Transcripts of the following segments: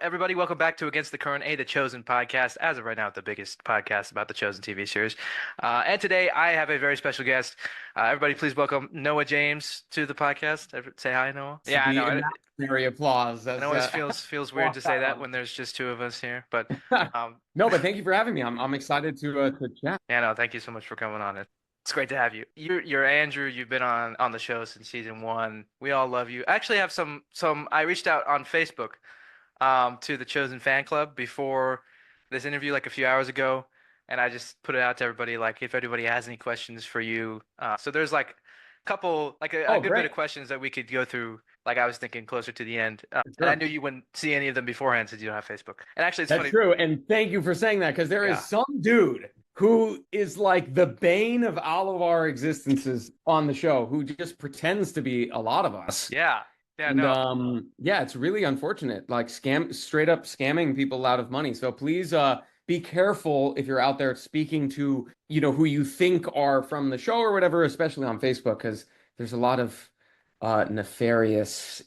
everybody? Welcome back to Against the Current, The Chosen podcast. As of right now, the biggest podcast about the Chosen TV series. And today, I have a very special guest. Everybody, please welcome Noah James to the podcast. Say hi, Noah. Yeah, I The know. imaginary applause. It That's always feels weird walk to say that that one. when there's just two of us here. But No, but thank you for having me. I'm excited to chat. yeah, no, thank you so much for coming on. It's great to have you. You're Andrew. You've been on the show since season one. We all love you. I actually have some. I reached out on Facebook to the Chosen fan club before this interview, like a few hours ago, and I just put it out to everybody, like if anybody has any questions for you. So there's like a couple, like a Oh, good bit great. of questions that we could go through. Like I was thinking closer to the end, and I Sure. knew you wouldn't see any of them beforehand since you don't have Facebook. And actually, it's That's funny. true. And thank you for saying that because there is Yeah, some dude who is like the bane of all of our existences on the show who just pretends to be a lot of us. yeah, yeah. And No, yeah, it's really unfortunate. Like straight up scamming people out of money. So please be careful if you're out there speaking to, who you think are from the show or whatever, especially on Facebook, because there's a lot of nefarious,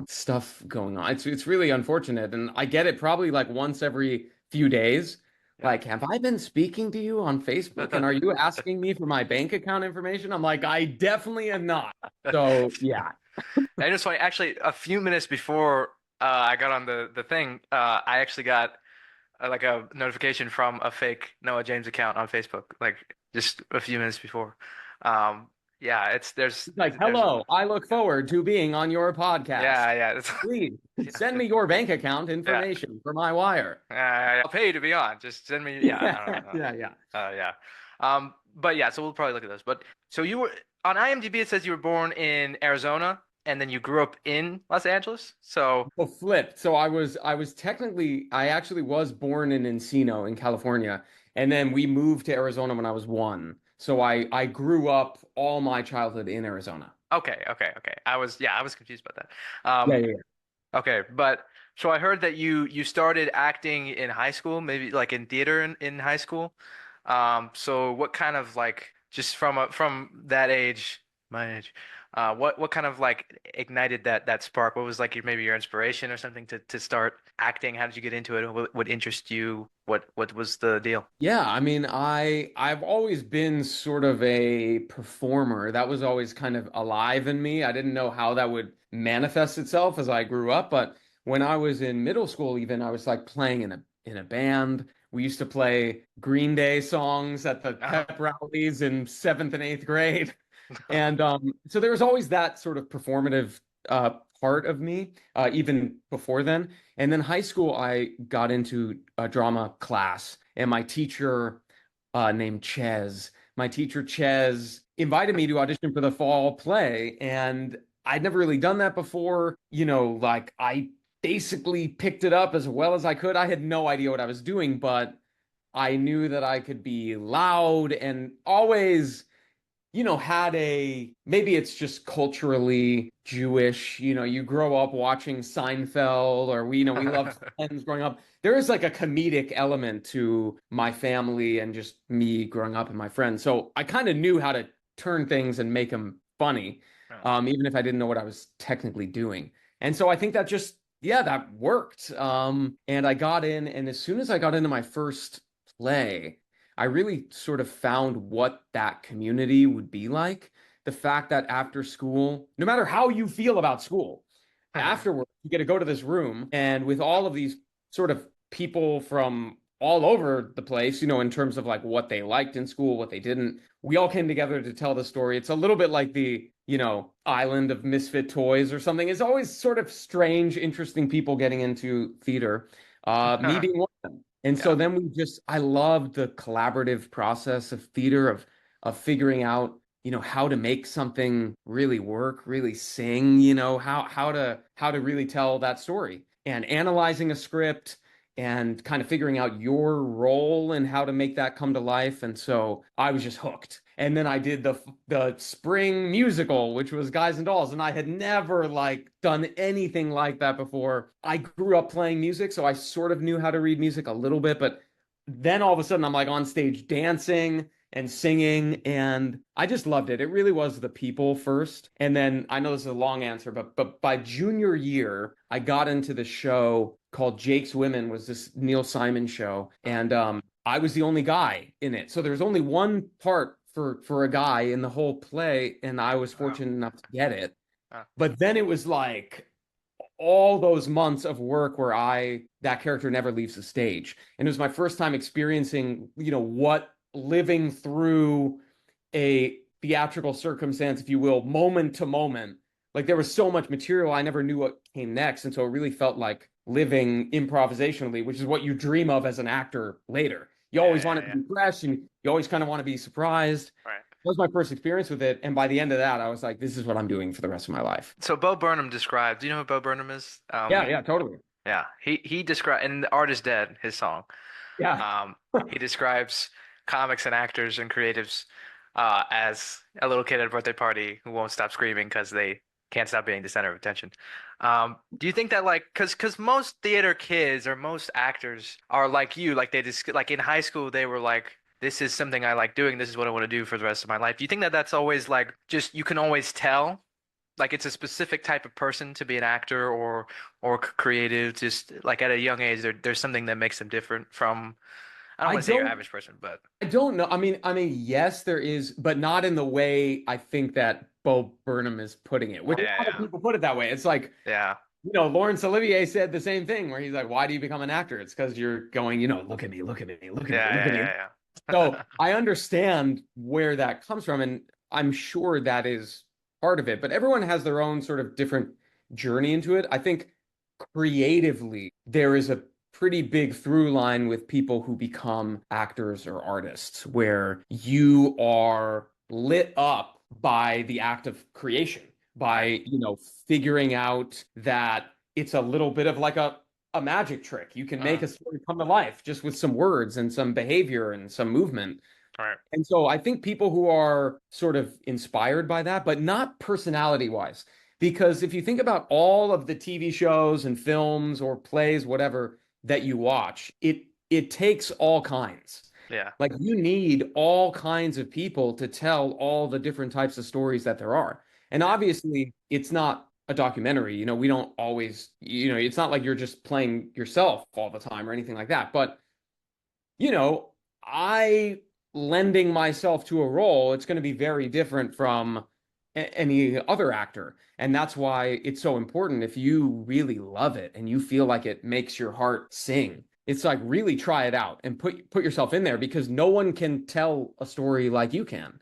stuff going on. It's really unfortunate. And I get it probably like once every few days. yeah. Like, have I been speaking to you on Facebook and are you asking me for my bank account information? I'm like, I definitely am not. So yeah. And it's funny. Actually, a few minutes before I got on the thing, I actually got like a notification from a fake Noah James account on Facebook, like just a few minutes before. Um, yeah, it's Like, there's hello, I look forward to being on your podcast. yeah, yeah, Please send yeah, me your bank account yeah. information for my wire. I'll pay you to be on. Just send me. Yeah, I Yeah, don't know. yeah, yeah. Yeah. But yeah, so we'll probably look at those. But so you were on IMDb. It says you were born in Arizona and then you grew up in Los Angeles. So Well, flipped. So I actually was born in Encino in California, and then we moved to Arizona when I was one. So I grew up all my childhood in Arizona. okay. I was confused about that. Yeah, yeah, yeah. Okay, but so I heard that you started acting in high school, maybe like in theater in high school. So what kind of like just from that age, my age, what kind of like ignited that spark? What was like maybe your inspiration or something to start acting? How did you get into it? What interested you? What was the deal? Yeah, I mean, I've always been sort of a performer. That was always kind of alive in me. I didn't know how that would manifest itself as I grew up, but when I was in middle school even, I was like playing in a band. We used to play Green Day songs at the Uh-huh. pep rallies in seventh and eighth grade. And so there was always that sort of performative part of me, even before then. And then high school, I got into a drama class, and my teacher Ches, invited me to audition for the fall play, and I'd never really done that before. Like I basically picked it up as well as I could. I had no idea what I was doing, but I knew that I could be loud and always had maybe it's just culturally Jewish, you grow up watching Seinfeld or we loved Friends growing up. There is like a comedic element to my family and just me growing up and my friends. So I kind of knew how to turn things and make them funny, Yeah. even if I didn't know what I was technically doing. And so I think that just, yeah, that worked. And I got in, and as soon as I got into my first play, I really sort of found what that community would be like. The fact that after school, no matter how you feel about school, afterwards, you get to go to this room and with all of these sort of people from all over the place, in terms of like what they liked in school, what they didn't. We all came together to tell the story. It's a little bit like the, island of misfit toys or something. It's always sort of strange, interesting people getting into theater. Me being one of them. And so Yeah. then I loved the collaborative process of theater of figuring out, how to make something really work, really sing, how to really tell that story and analyzing a script and kind of figuring out your role and how to make that come to life. And so I was just hooked. And then I did the spring musical, which was Guys and Dolls, and I had never like done anything like that before. I grew up playing music, so I sort of knew how to read music a little bit, but then all of a sudden I'm like on stage dancing and singing, and I just loved it. It really was the people first. And then I know this is a long answer, but by junior year, I got into the show called Jake's Women, was this Neil Simon show, and I was the only guy in it. So there was only one part for a guy in the whole play, and I was Oh, fortunate enough to get it. oh, But then it was like all those months of work where that character never leaves the stage. And it was my first time experiencing, what living through a theatrical circumstance, if you will, moment to moment. Like there was so much material, I never knew what came next. And so it really felt like living improvisationally, which is what you dream of as an actor later. You yeah, always want yeah, it to yeah. be fresh and you always kind of want to be surprised. Right. That was my first experience with it. And by the end of that, I was like, this is what I'm doing for the rest of my life. So Bo Burnham described, do you know who Bo Burnham is? Yeah, yeah, totally. Yeah, he described, and The Art is Dead, his song. Yeah. Um, he describes comics and actors and creatives as a little kid at a birthday party who won't stop screaming because they can't stop being the center of attention. Do you think that like, because most theater kids or most actors are like you, like they just like in high school they were like, this is something I like doing, this is what I want to do for the rest of my life. Do you think that that's always like just you can always tell? Like it's a specific type of person to be an actor or creative, just like at a young age, there's something that makes them different from I don't I want to say your don't average person, but I don't know. I mean, yes, there is, but not in the way I think that Bo Burnham is putting it, which a lot of yeah, people put it that way. It's like, yeah, Laurence Olivier said the same thing where he's like, why do you become an actor? It's because you're going, look at me, look at me, look at me, yeah, look at me. yeah, So yeah, I understand where that comes from, and I'm sure that is part of it, but everyone has their own sort of different journey into it. I think creatively, there is a pretty big through line with people who become actors or artists, where you are lit up by the act of creation, right, by, figuring out that it's a little bit of like a magic trick. You can make uh, a story come to life just with some words and some behavior and some movement. right, And so I think people who are sort of inspired by that, but not personality wise, because if you think about all of the TV shows and films or plays, whatever that you watch, it takes all kinds. yeah, Like you need all kinds of people to tell all the different types of stories that there are. And yeah, obviously, it's not a documentary. We don't always, it's not like you're just playing yourself all the time or anything like that. But I lending myself to a role, it's going to be very different from any other actor. And that's why it's so important if you really love it and you feel like it makes your heart sing. It's like really try it out and put yourself in there because no one can tell a story like you can.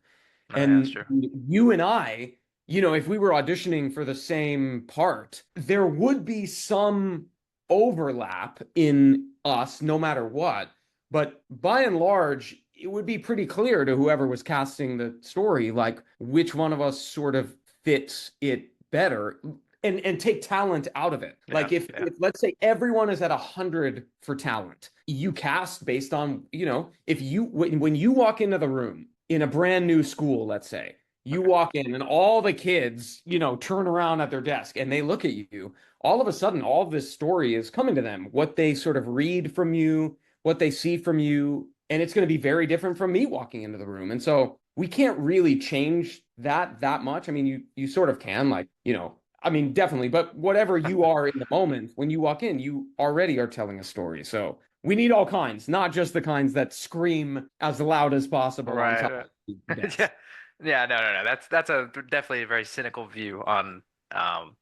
no, yeah, that's And true. you and I, if we were auditioning for the same part, there would be some overlap in us no matter what. But by and large, it would be pretty clear to whoever was casting the story, like which one of us sort of fits it better and take talent out of it. Yeah, Like if, yeah, if let's say everyone is at 100 for talent, you cast based on, if when you walk into the room in a brand new school, let's say, you okay, walk in and all the kids, turn around at their desk and they look at you, all of a sudden, all of this story is coming to them, what they sort of read from you, what they see from you, and it's going to be very different from me walking into the room. And so we can't really change that much. I mean, you sort of can, like, I mean, definitely, but whatever you are in the moment, when you walk in, you already are telling a story. So we need all kinds, not just the kinds that scream as loud as possible on right, top of the yeah, desk. yeah, no, no, no, that's a definitely a very cynical view on um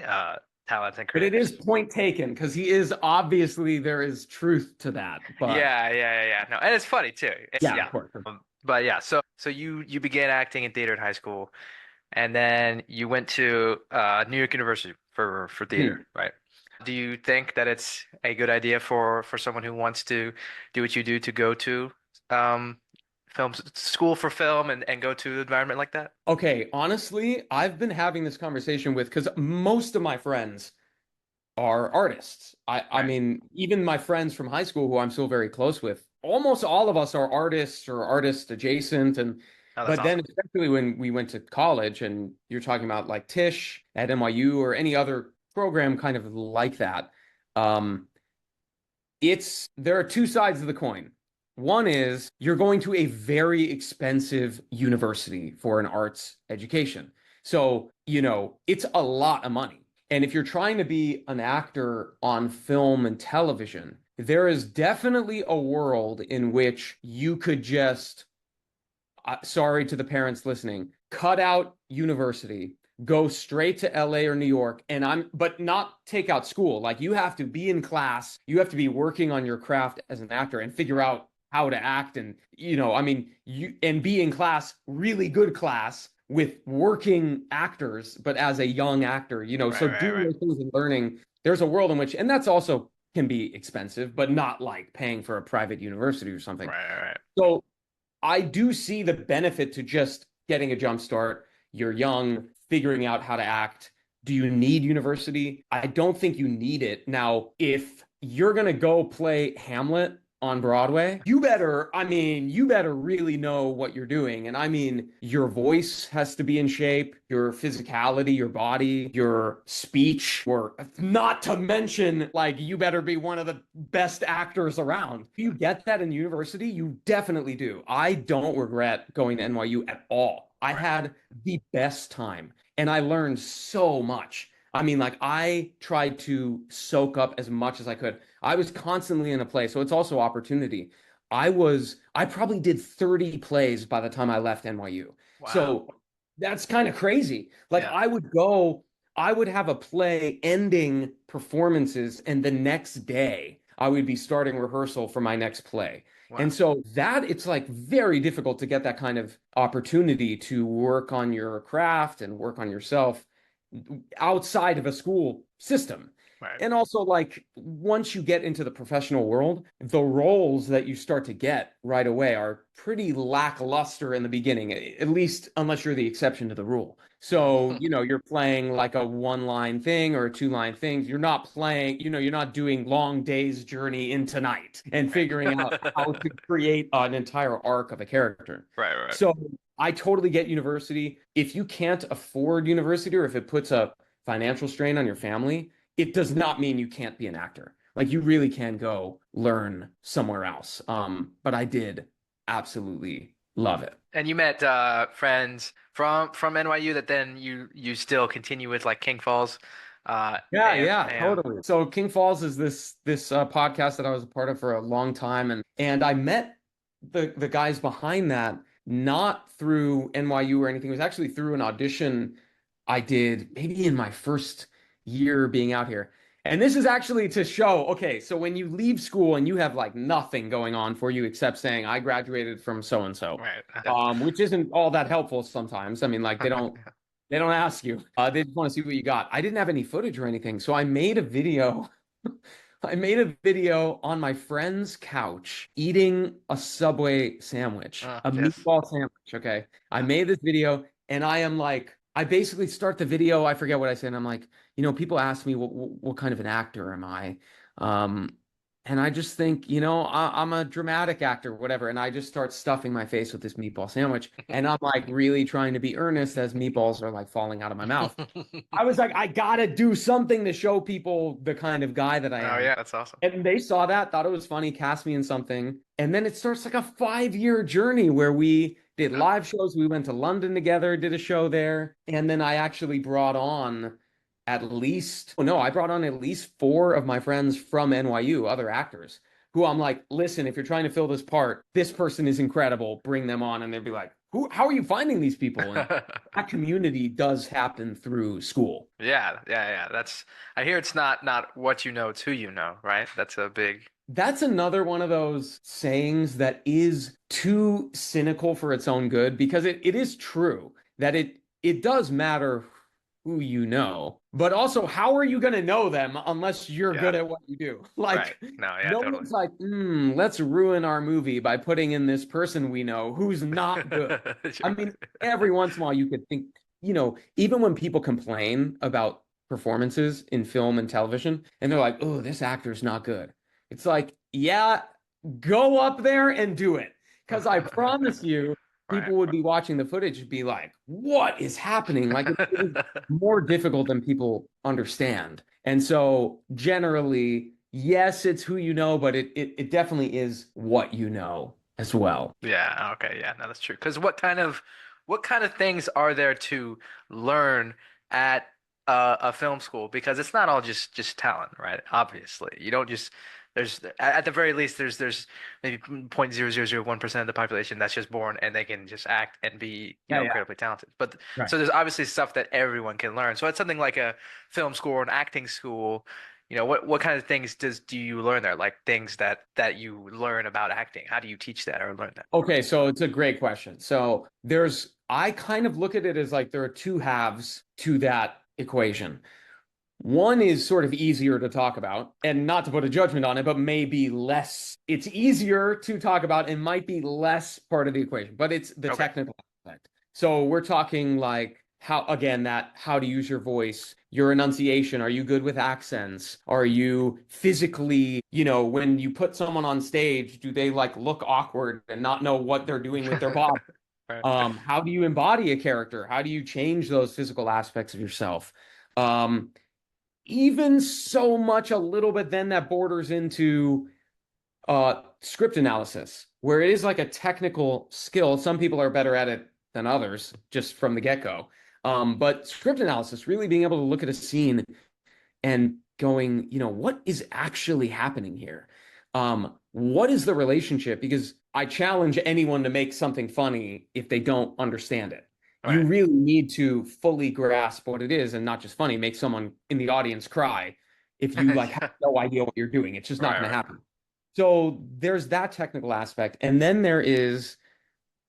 uh talent and But it is creators. point taken because he is obviously there is truth to that. But Yeah, yeah, yeah, yeah. No, and it's funny too. It's yeah, of yeah. course. But yeah, so you began acting in theater in high school, and then you went to New York University for theater, Hmm. right? Do you think that it's a good idea for someone who wants to do what you do to go to um film school for film and go to an environment like that? Okay, honestly, I've been having this conversation with because most of my friends are artists. I Right. mean, even my friends from high school who I'm still very close with, almost all of us are artists or artist adjacent. And Oh, that's but then awesome. especially when we went to college and you're talking about like Tisch at NYU or any other program kind of like that, um, there are two sides of the coin. One is you're going to a very expensive university for an arts education. So, it's a lot of money. And if you're trying to be an actor on film and television, there is definitely a world in which you could just, sorry to the parents listening, cut out university, go straight to LA or New York, but not take out school. Like you have to be in class, you have to be working on your craft as an actor and figure Right. out how to act. And, I mean, and be in class, really good class with working actors, but as a young actor, Right, so right, doing right. those things and learning, there's a world in which, and that's also can be expensive, but not like paying for a private university or something. Right, right, right. So I do see the benefit to just getting a jump start. You're young, figuring out how to act. Do you need university? I don't think you need it. Now, if you're going to go play Hamlet on Broadway, you better really know what you're doing. And I mean, your voice has to be in shape, your physicality, your body, your speech, or not to mention, like, you better be one of the best actors around. If you get that in university, you definitely do. I don't regret going to NYU at all. I Right. had the best time and I learned so much. I mean, like, I tried to soak up as much as I could. I was constantly in a play, so it's also opportunity. I probably did 30 plays by the time I left NYU. Wow. So that's kind of crazy. Like, Yeah. I would have a play ending performances, and the next day I would be starting rehearsal for my next play. Wow. And so it's like very difficult to get that kind of opportunity to work on your craft and work on yourself outside of a school system. Right. And also, like, once you get into the professional world, the roles that you start to get right away are pretty lackluster in the beginning, at least unless you're the exception to the rule. So, you're playing like a one-line thing or a two-line thing. You're not playing, you're not doing Long Day's Journey into Night and figuring out how Right. to create an entire arc of a character. Right, right. So I totally get university. If you can't afford university or if it puts a financial strain on your family, it does not mean you can't be an actor. Like you really can go learn somewhere else. But I did absolutely love it. And you met friends from NYU that then you still continue with like King Falls, Yeah, yeah, AM. totally. So King Falls is this podcast that I was a part of for a long time, and I met the guys behind that not through NYU or anything. It was actually through an audition I did maybe in my first year being out here. And this is actually to show, okay, so when you leave school and you have like nothing going on for you except saying I graduated from so and so, Right. which isn't all that helpful sometimes. I mean, like they don't ask you. They just want to see what you got. I didn't have any footage or anything, so I made a video. I made a video on my friend's couch eating a Subway sandwich, a Yes. meatball sandwich. Okay. I made this video and I basically start the video. I forget what I said. And I'm like, people ask me what kind of an actor am I? Um, and I just think, I'm a dramatic actor, whatever. And I just start stuffing my face with this meatball sandwich. And I'm like really trying to be earnest as meatballs are like falling out of my mouth. I was like, I gotta do something to show people the kind of guy that I Oh am. yeah, that's awesome. And they saw that, thought it was funny, cast me in something. And then it starts like a 5-year journey where we did Yeah. live shows. We went to London together, did a show there. And then I actually brought on I brought on at least four of my friends from NYU, other actors, who I'm like, listen, if you're trying to fill this part, this person is incredible. Bring them on. And they'd be like, how are you finding these people? And that community does happen through school. Yeah, yeah, yeah. I hear it's not what you know, it's who you know, right? That's a big That's another one of those sayings that is too cynical for its own good because it is true that it does matter who you know, but also how are you going to know them unless you're yeah. good at what you do? Right. Like No, yeah, no totally. one's like, let's ruin our movie by putting in this person we know who's not good. I Sure. mean, every once in a while you could think, even when people complain about performances in film and television, and they're like, oh, this actor's not good. It's like, yeah, go up there and do it. Because I promise you, Right. people would be watching the footage and be like, what is happening? Like, it is more difficult than people understand. And so, generally, yes, it's who you know, but it definitely is what you know as well. Yeah, okay, yeah, no, that's true. Because what kind of things are there to learn at a film school because it's not all just talent, right? Obviously, you don't just there's at the very least there's maybe 0.0001% of the population that's just born and they can just act and be, Yeah, yeah. incredibly talented. But Right. so there's obviously stuff that everyone can learn. So it's something like a film school or an acting school. What kind of things do you learn there? Like things that you learn about acting. How do you teach that or learn that? Okay, so it's a great question. So I kind of look at it as like there are two halves to that equation. One is sort of easier to talk about, and not to put a judgment on it, but maybe less. It's easier to talk about and might be less part of the equation, but it's the Okay. technical aspect. So we're talking like how, again, that how to use your voice, your enunciation. Are you good with accents? Are you physically, when you put someone on stage, do they like look awkward and not know what they're doing with their body? Right. How do you embody a character? How do you change those physical aspects of yourself? Um, Even so much a little bit then that borders into script analysis, where it is like a technical skill. Some people are better at it than others, just from the get-go. But script analysis, really being able to look at a scene and going, what is actually happening here? What is the relationship? Because I challenge anyone to make something funny if they don't understand it. You Right. really need to fully grasp what it is and not just funny, make someone in the audience cry if you like have Yeah. no idea what you're doing. It's just not Right, going to right. happen. So there's that technical aspect. And then there is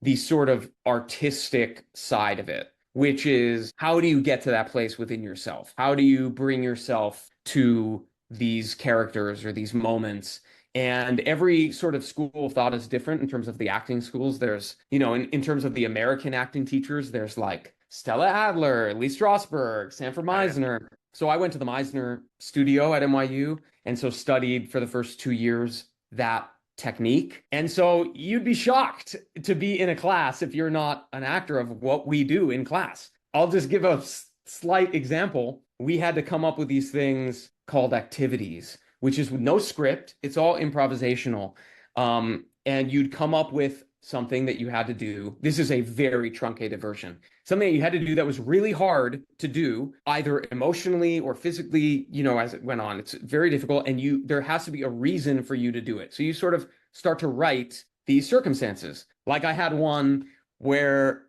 the sort of artistic side of it, which is how do you get to that place within yourself? How do you bring yourself to these characters or these moments? And every sort of school of thought is different in terms of the acting schools. There's, in terms of the American acting teachers, there's like Stella Adler, Lee Strasberg, Sanford Oh, yeah. Meisner. So I went to the Meisner studio at NYU and so studied for the first 2 years that technique. And so you'd be shocked to be in a class if you're not an actor of what we do in class. I'll just give a slight example. We had to come up with these things called activities, which is no script, it's all improvisational. And you'd come up with something that you had to do. This is a very truncated version. Something that you had to do that was really hard to do, either emotionally or physically, as it went on. It's very difficult, and there has to be a reason for you to do it. So you sort of start to write these circumstances. Like I had one where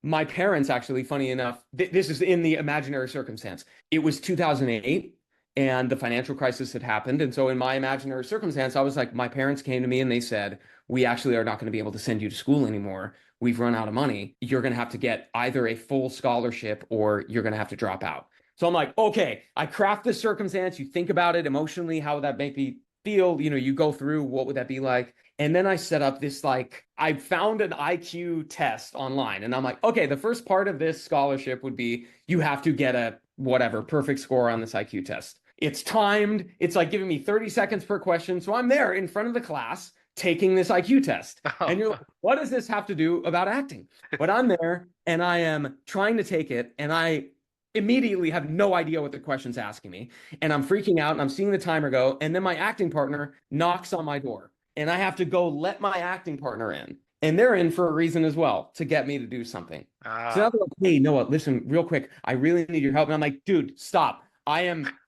my parents actually, funny enough, this is in the imaginary circumstance. It was 2008 and the financial crisis had happened. And so in my imaginary circumstance, I was like, my parents came to me and they said, we actually are not going to be able to send you to school anymore. We've run out of money. You're going to have to get either a full scholarship or you're going to have to drop out. So I'm like, okay, I craft this circumstance. You think about it emotionally, how would that make me feel? You go through what would that be like? And then I set up this I found an IQ test online. And I'm like, okay, the first part of this scholarship would be you have to get a whatever perfect score on this IQ test. It's timed. It's like giving me 30 seconds per question. So I'm there in front of the class taking this IQ test. And you're like, what does this have to do about acting? But I'm there and I am trying to take it and I immediately have no idea what the question's asking me. And I'm freaking out and I'm seeing the timer go. And then my acting partner knocks on my door and I have to go let my acting partner in. And they're in for a reason as well to get me to do something. So now Ah. they're like, hey, Noah, listen, real quick. I really need your help. And I'm like, dude, stop.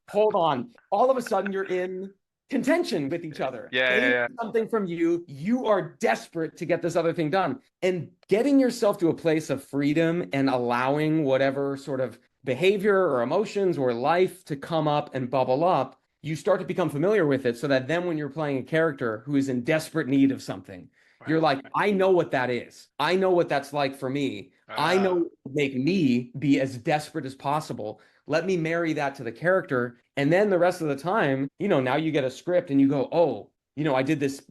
Hold on. All of a sudden, you're in contention with each other. Yeah, They yeah, need yeah. something from you. You are desperate to get this other thing done. And getting yourself to a place of freedom and allowing whatever sort of behavior or emotions or life to come up and bubble up, you start to become familiar with it so that then when you're playing a character who is in desperate need of something, you're Right. like, I know what that is. I know what that's like for me. I know Ah. what would make me be as desperate as possible. Let me marry that to the character. And then the rest of the time, now you get a script and you go, oh, I did this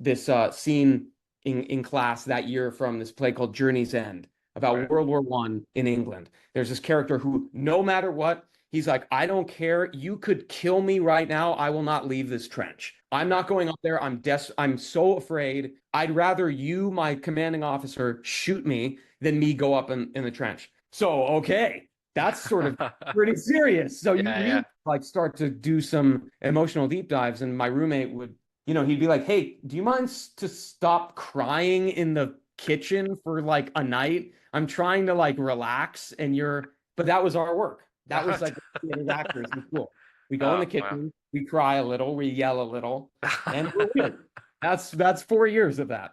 scene in class that year from this play called Journey's End about Right. World War I in England. There's this character who, no matter what, he's like, I don't care. You could kill me right now. I will not leave this trench. I'm not going up there. I'm so afraid. I'd rather you, my commanding officer, shoot me than me go up in the trench. So, okay, that's sort of pretty serious. So you Yeah, really yeah. like start to do some emotional deep dives. And my roommate would, he'd be like, hey, do you mind to stop crying in the kitchen for like a night? I'm trying to like relax but that was our work. That was like the actors in school. We go in the Oh, wow. kitchen, we cry a little, we yell a little, and we're weird. That's 4 years of that.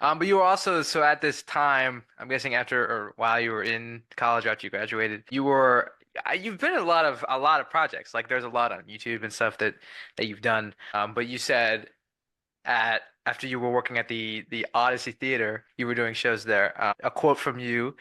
But you were also, so at this time, I'm guessing after or while you were in college after you graduated, you've been in a lot of projects. Like there's a lot on YouTube and stuff that you've done. But you said at after you were working at the Odyssey Theater, you were doing shows there. A quote from you,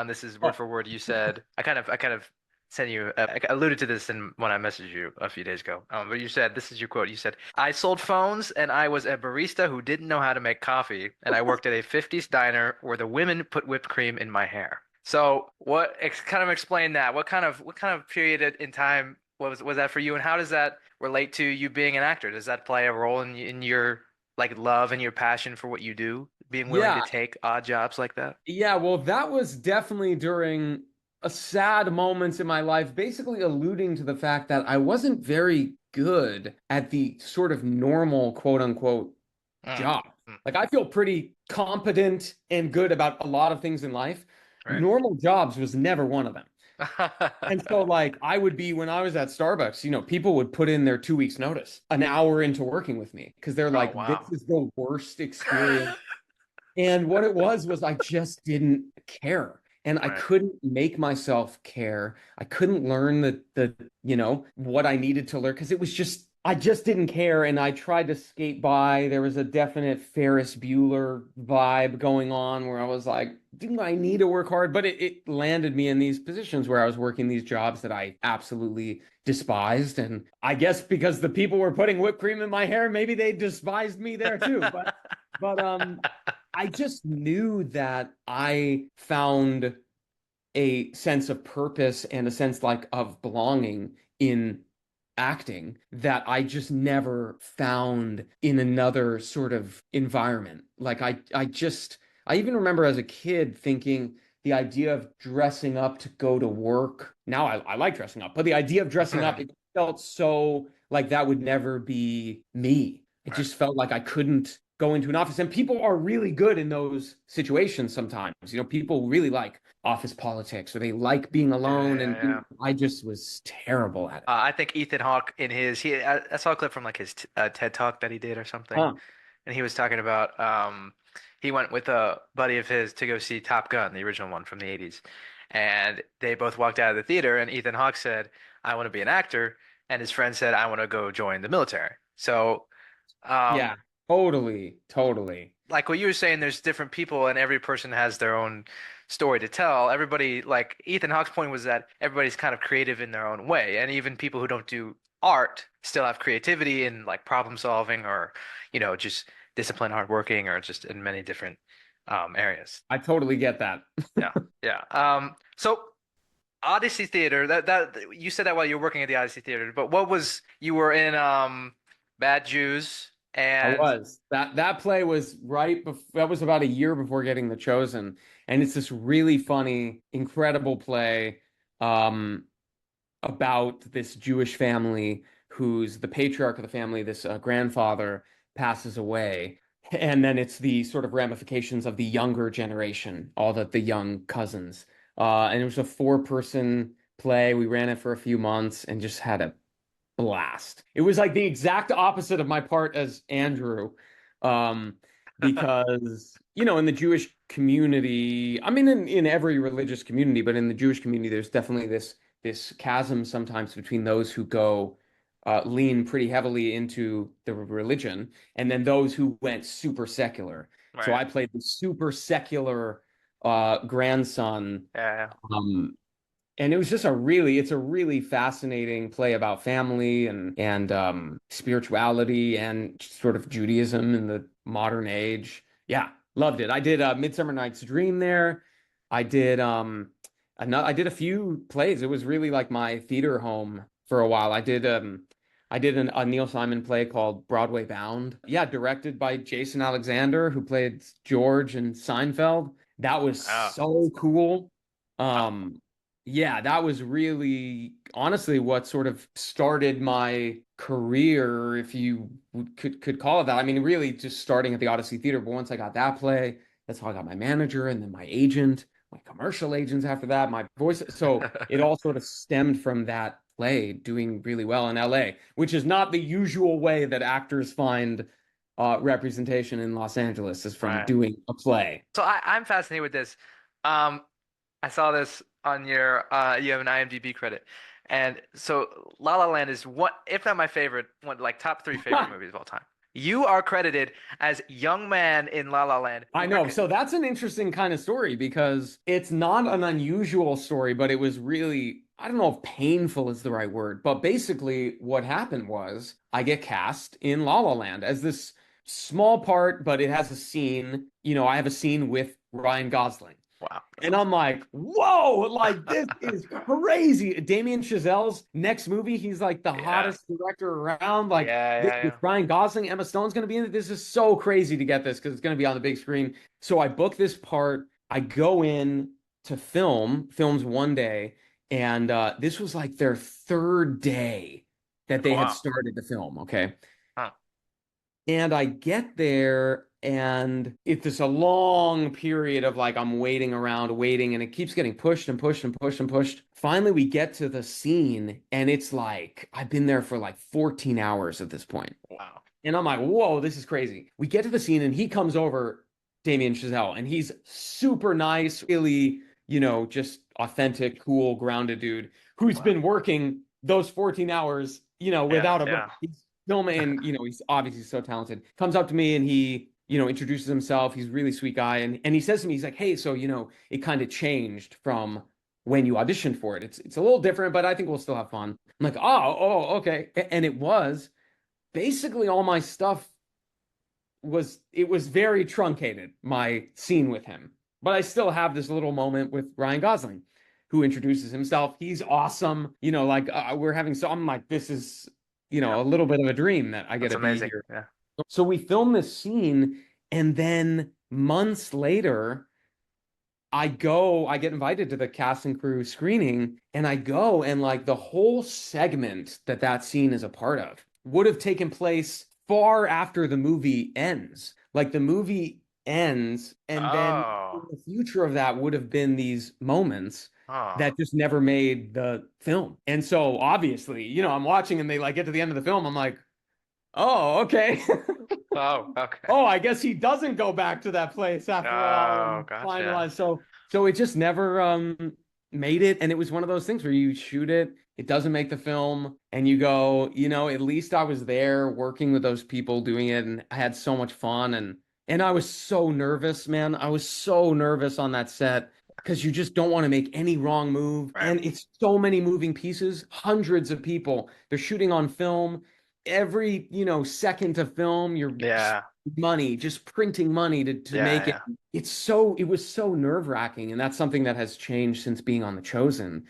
this is word Oh, for word. You said, I kind of sent you, I alluded to this in when I messaged you a few days ago. But you said, this is your quote. You said, "I sold phones and I was a barista who didn't know how to make coffee, and I worked at a 50s diner where the women put whipped cream in my hair." So, kind of explain that? What kind of period in time was that for you, and how does that relate to you being an actor? Does that play a role in your like love and your passion for what you do, being willing to yeah. take odd jobs like that? Yeah, well, that was definitely during a sad moments in my life, basically alluding to the fact that I wasn't very good at the sort of normal quote unquote Mm, job. mm, Like I feel pretty competent and good about a lot of things in life. right. Normal jobs was never one of them. And so like I would be when I was at Starbucks, people would put in their 2 weeks notice an hour into working with me because they're Oh, like, this wow. is the worst experience. And what it was I just didn't care. And I Right. couldn't make myself care. I couldn't learn what I needed to learn because it was just I just didn't care and I tried to skate by. There was a definite Ferris Bueller vibe going on where I was like, do I need to work hard? But it landed me in these positions where I was working these jobs that I absolutely despised. And I guess because the people were putting whipped cream in my hair, maybe they despised me there too. But I just knew that I found a sense of purpose and a sense like of belonging in acting that I just never found in another sort of environment. Like I even remember as a kid thinking the idea of dressing up to go to work. Now I like dressing up, but the idea of dressing up, it felt so like that would never be me. It Right. just felt like I couldn't go into an office. And people are really good in those situations sometimes. People really like office politics or they like being Yeah, alone. yeah, And yeah. I just was terrible at it. I think Ethan Hawke in I saw a clip from like his TED Talk that he did or something, Huh. and he was talking about he went with a buddy of his to go see Top Gun, the original one from the 80s, and they both walked out of the theater, and Ethan Hawke said, "I want to be an actor," and his friend said, "I want to go join the military." So, Yeah, um, totally, totally. like what you were saying, there's different people and every person has their own story to tell. Everybody, like Ethan Hawke's point was that everybody's kind of creative in their own way. And even people who don't do art still have creativity in like problem solving or, just discipline, hardworking, or just in many different areas. I totally get that. Yeah. Yeah. So Odyssey Theater, that you said that while you were working at the Odyssey Theater, but you were in Bad Jews I and was. That play was that was about a year before getting The Chosen. And it's this really funny, incredible play um about this Jewish family who's the patriarch of the family, this grandfather passes away. And then it's the sort of ramifications of the younger generation, all the young cousins. And it was a 4-person play. We ran it for a few months and just had a blast. It was like the exact opposite of my part as Andrew, um, because in the Jewish community, I mean, in every religious community, but in the Jewish community, there's definitely this chasm sometimes between those who go lean pretty heavily into the religion, and then those who went super secular. So right. I played the super secular grandson. Yeah. And it was just it's a really fascinating play about family and spirituality and sort of Judaism in the modern age. Yeah, loved it. I did Midsummer Night's Dream there. I did a few plays. It was really like my theater home for a while. I did a Neil Simon play called Broadway Bound. Yeah, directed by Jason Alexander, who played George in Seinfeld. That was Oh. so cool. Uh, Um, yeah, that was really honestly what sort of started my career, if you could call it that. I mean, really just starting at the Odyssey Theater. But once I got that play, that's how I got my manager and then my agent. my commercial agents after that, my voice. So it all sort of stemmed from that play doing really well in LA, which is not the usual way that actors find representation in Los Angeles, is from Right. doing a play. So I'm fascinated with this. Um, I saw this on your you have an IMDb credit. And so La La Land is one, if not my favorite, one like top three favorite movies of all time. You are credited as young man in La La Land. I know. So that's an interesting kind of story because it's not an unusual story, but it was really, I don't know if painful is the right word, but basically what happened was I get cast in La La Land as this small part, but it has a scene. I have a scene with Ryan Gosling. Wow, that's And I'm awesome. like, whoa, like this is crazy. Damien Chazelle's next movie, he's like the Yeah. hottest director around. Like Yeah, this, yeah, with yeah. Ryan Gosling, Emma Stone's gonna be in it. This is so crazy to get this because it's gonna be on the big screen. So I book this part. I go in to films one day, and this was like their third day that Oh, they had wow. started the film. Okay. Huh. And I get there and it's just a long period of like I'm waiting around, waiting, and it keeps getting pushed and pushed and pushed and pushed. Finally, we get to the scene, and it's like I've been there for like 14 hours at this point. Wow. And I'm like, whoa, this is crazy. We get to the scene, and he comes over, Damien Chazelle, and he's super nice, really, just authentic, cool, grounded dude who's Wow. been working those 14 hours, Yeah, without a break. yeah. He's filming, and, he's obviously so talented. Comes up to me and he, introduces himself. He's a really sweet guy. And he says to me, he's like, hey, so, it kind of changed from when you auditioned for it. It's a little different, but I think we'll still have fun. I'm like, okay. And it was basically all my stuff it was very truncated, my scene with him. But I still have this little moment with Ryan Gosling, who introduces himself. He's awesome. Like we're having so I'm like, this is, Yeah. a little bit of a dream that I get That's to be amazing. here. Yeah. So we film this scene, and then months later, I get invited to the cast and crew screening, and I go, and like the whole segment that scene is a part of would have taken place far after the movie ends. Like the movie ends, and then in Oh. the future of that would have been these moments Oh. that just never made the film. And so obviously, I'm watching and they like get to the end of the film. I'm like, oh, okay. Oh, okay. Oh, I guess he doesn't go back to that place after all Oh, and gotcha. finalize. So it just never made it. And it was one of those things where you shoot it, it doesn't make the film, and you go, at least I was there working with those people doing it, and I had so much fun, and I was so nervous, man. I was so nervous on that set because you just don't want to make any wrong move. Right. And it's so many moving pieces, hundreds of people. They're shooting on film. Every, second of film, you're Yeah. money, just printing money to Yeah, make it. yeah. It was so nerve-wracking. And that's something that has changed since being on The Chosen,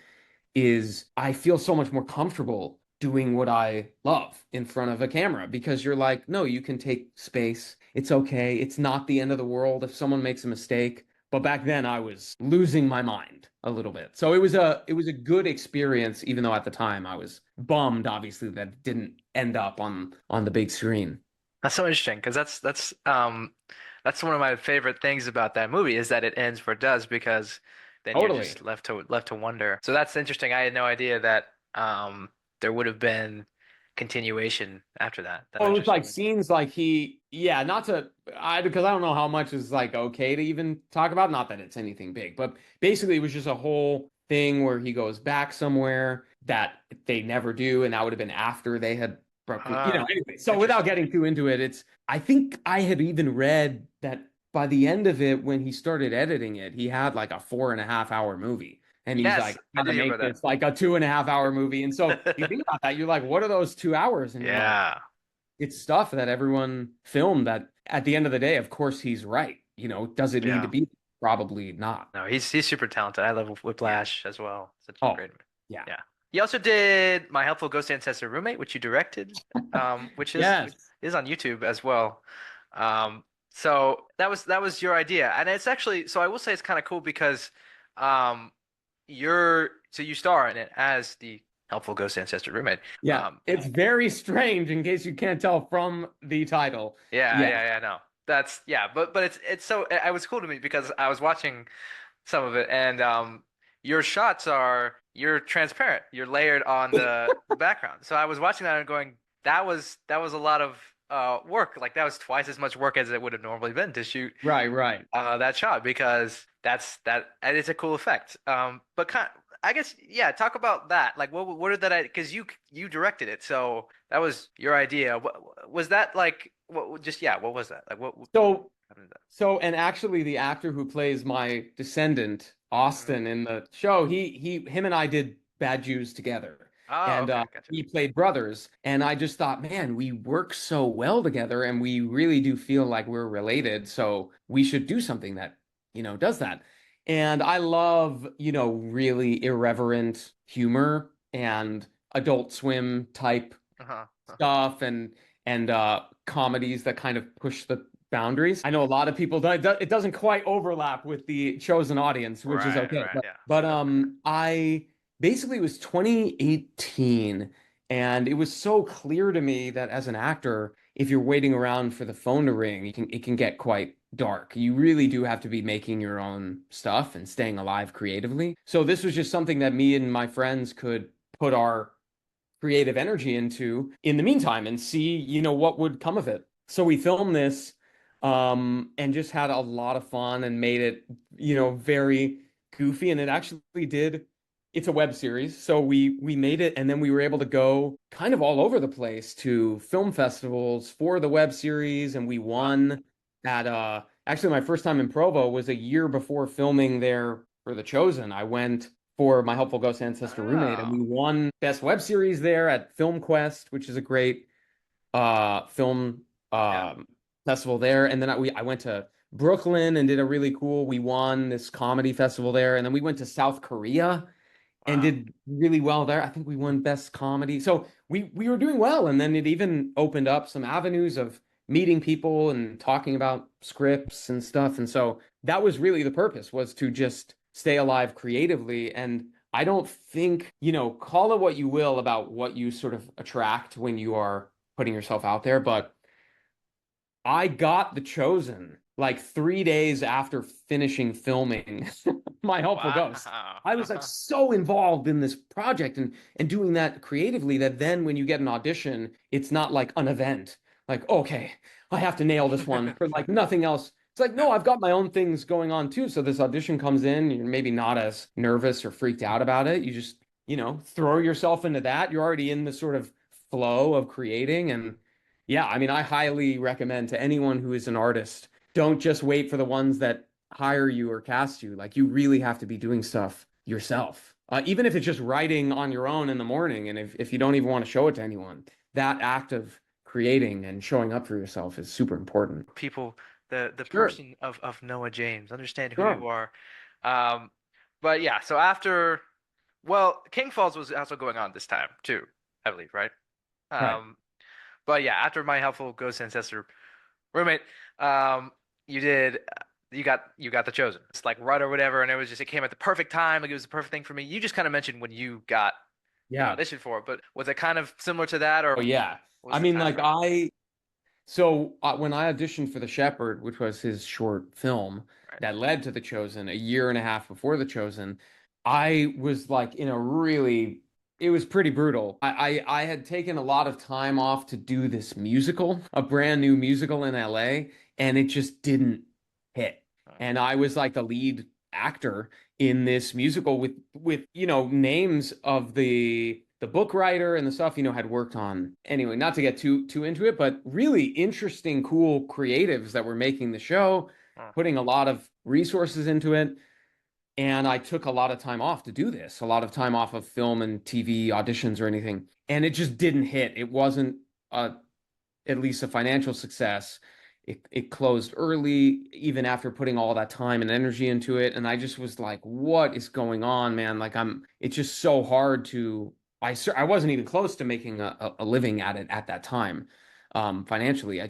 is I feel so much more comfortable doing what I love in front of a camera because you're like, no, you can take space. It's okay. It's not the end of the world if someone makes a mistake. But back then I was losing my mind a little bit. So it was a good experience, even though at the time I was bummed, obviously, that it didn't end up on the big screen. That's so interesting because that's one of my favorite things about that movie is that it ends where it does because then you're Totally. just left to wonder. So that's interesting. I had no idea that there would have been continuation after that. That's Oh, it was like interesting. scenes like yeah, not to, because I don't know how much is like okay to even talk about. Not that it's anything big, but basically it was just a whole thing where he goes back somewhere that they never do, and that would have been after they had broken, Ah, anyway. So without interesting. getting too into it, I think I had even read that by the end of it, when he started editing it, he had like a 4.5 hour movie. And he's Yes, like, I how did to hear make about this like a 2.5 hour movie. And so you think about that, you're like, what are those 2 hours? And you're like, Yeah. it's stuff that everyone filmed that at the end of the day, of course, he's right. Does it need to Yeah. be? Probably not. No, he's super talented. I love Yeah. Whiplash as well. Such a Oh, great movie. yeah. Yeah. He also did My Helpful Ghost Ancestor Roommate, which you directed, which Yes. is on YouTube as well. So that was your idea, and it's actually so I will say it's kind of cool because um, you star in it as the helpful ghost ancestor roommate. Yeah. Um, It's very strange in case you can't tell from the title. yeah, Yeah. yeah, yeah, no, that's yeah, but it's so it was cool to me because I was watching. some of it, and your shots are you're transparent. You're layered on the background. So I was watching that and going, that was a lot of work. Like that was twice as much work as it would have normally been to shoot Right, right. that shot because and it's a cool effect. But I guess yeah, talk about that. Like what did that because you directed it, so that was your idea. What was that like? What just yeah? What was that like? What So happened to that? and actually the actor who plays my descendant, Mhm. Austin, in the show, him and I did Bad Jews together. Oh, And okay, gotcha. we played brothers. And I just thought, man, we work so well together and we really do feel like we're related. So we should do something that, does that. And I love, really irreverent humor and Adult Swim type Uh-huh. stuff and comedies that kind of push the boundaries. I know a lot of people it doesn't quite overlap with the chosen audience, which is Right, okay. right, But yeah. I basically, it was 2018 and it was so clear to me that as an actor, if you're waiting around for the phone to ring, it can get quite dark. You really do have to be making your own stuff and staying alive creatively. So this was just something that me and my friends could put our creative energy into in the meantime and see, what would come of it. So we filmed this and just had a lot of fun and made it, very goofy. And it actually did. It's a web series. So we made it and then we were able to go kind of all over the place to film festivals for the web series and we Wow. won at actually my first time in Provo was a year before filming there for The Chosen. I went for my Helpful Ghost Ancestor roommate, and we Oh, won Best Web Series there at Film Quest, which is a great film yeah. festival there. And then I went to Brooklyn and did a really cool. We won this comedy festival there, and then we went to South Korea and Wow. did really well there. I think we won Best Comedy, so we were doing well. And then it even opened up some avenues of meeting people and talking about scripts and stuff. And so that was really the purpose, was to just stay alive creatively. And I don't think, call it what you will about what you sort of attract when you are putting yourself out there, but I got The Chosen like 3 days after finishing filming My Helpful Ghost. Wow. I was like so involved in this project and doing that creatively that then when you get an audition, it's not like an event. Like, okay, I have to nail this one for like nothing else. It's like, Yeah. no, I've got my own things going on too. So this audition comes in, you're maybe not as nervous or freaked out about it. You just, throw yourself into that. You're already in the sort of flow of creating. And yeah, I mean, I highly recommend to anyone who is an artist, don't just wait for the ones that hire you or cast you. Like, you really have to be doing stuff yourself. Even if it's just writing on your own in the morning, and if you don't even want to show it to anyone, that act of creating and showing up for yourself is super important. People, the Sure, person of Noah James, understand who you sure. are. Um, but yeah, so after, well, King Falls was also going on this time too, I believe, right? Right. Um, but yeah, after my helpful ghost ancestor roommate, um, you did. You got the chosen. It's like right or whatever, and it came at the perfect time. Like it was the perfect thing for me. You just kind of mentioned when you got the Yeah. audition for it, but was it kind of similar to that, or Oh, yeah. what was I the mean, time like, frame? when I auditioned for The Shepherd, which was his short film Right. that led to The Chosen a year and a half before The Chosen, I was like in a really, it was pretty brutal. I had taken a lot of time off to do this musical, a brand new musical in LA, and it just didn't hit. And I was like the lead actor in this musical with names of the book writer and the stuff had worked on. Anyway, not to get too into it, but really interesting, cool creatives that were making the show, Uh, putting a lot of resources into it. And I took a lot of time off to do this, a lot of time off of film and TV auditions or anything. And it just didn't hit. It wasn't at least a financial success. It closed early, even after putting all that time and energy into it. And I just was like, what is going on, man? Like it's just so hard to, I wasn't even close to making a living at it at that time, financially.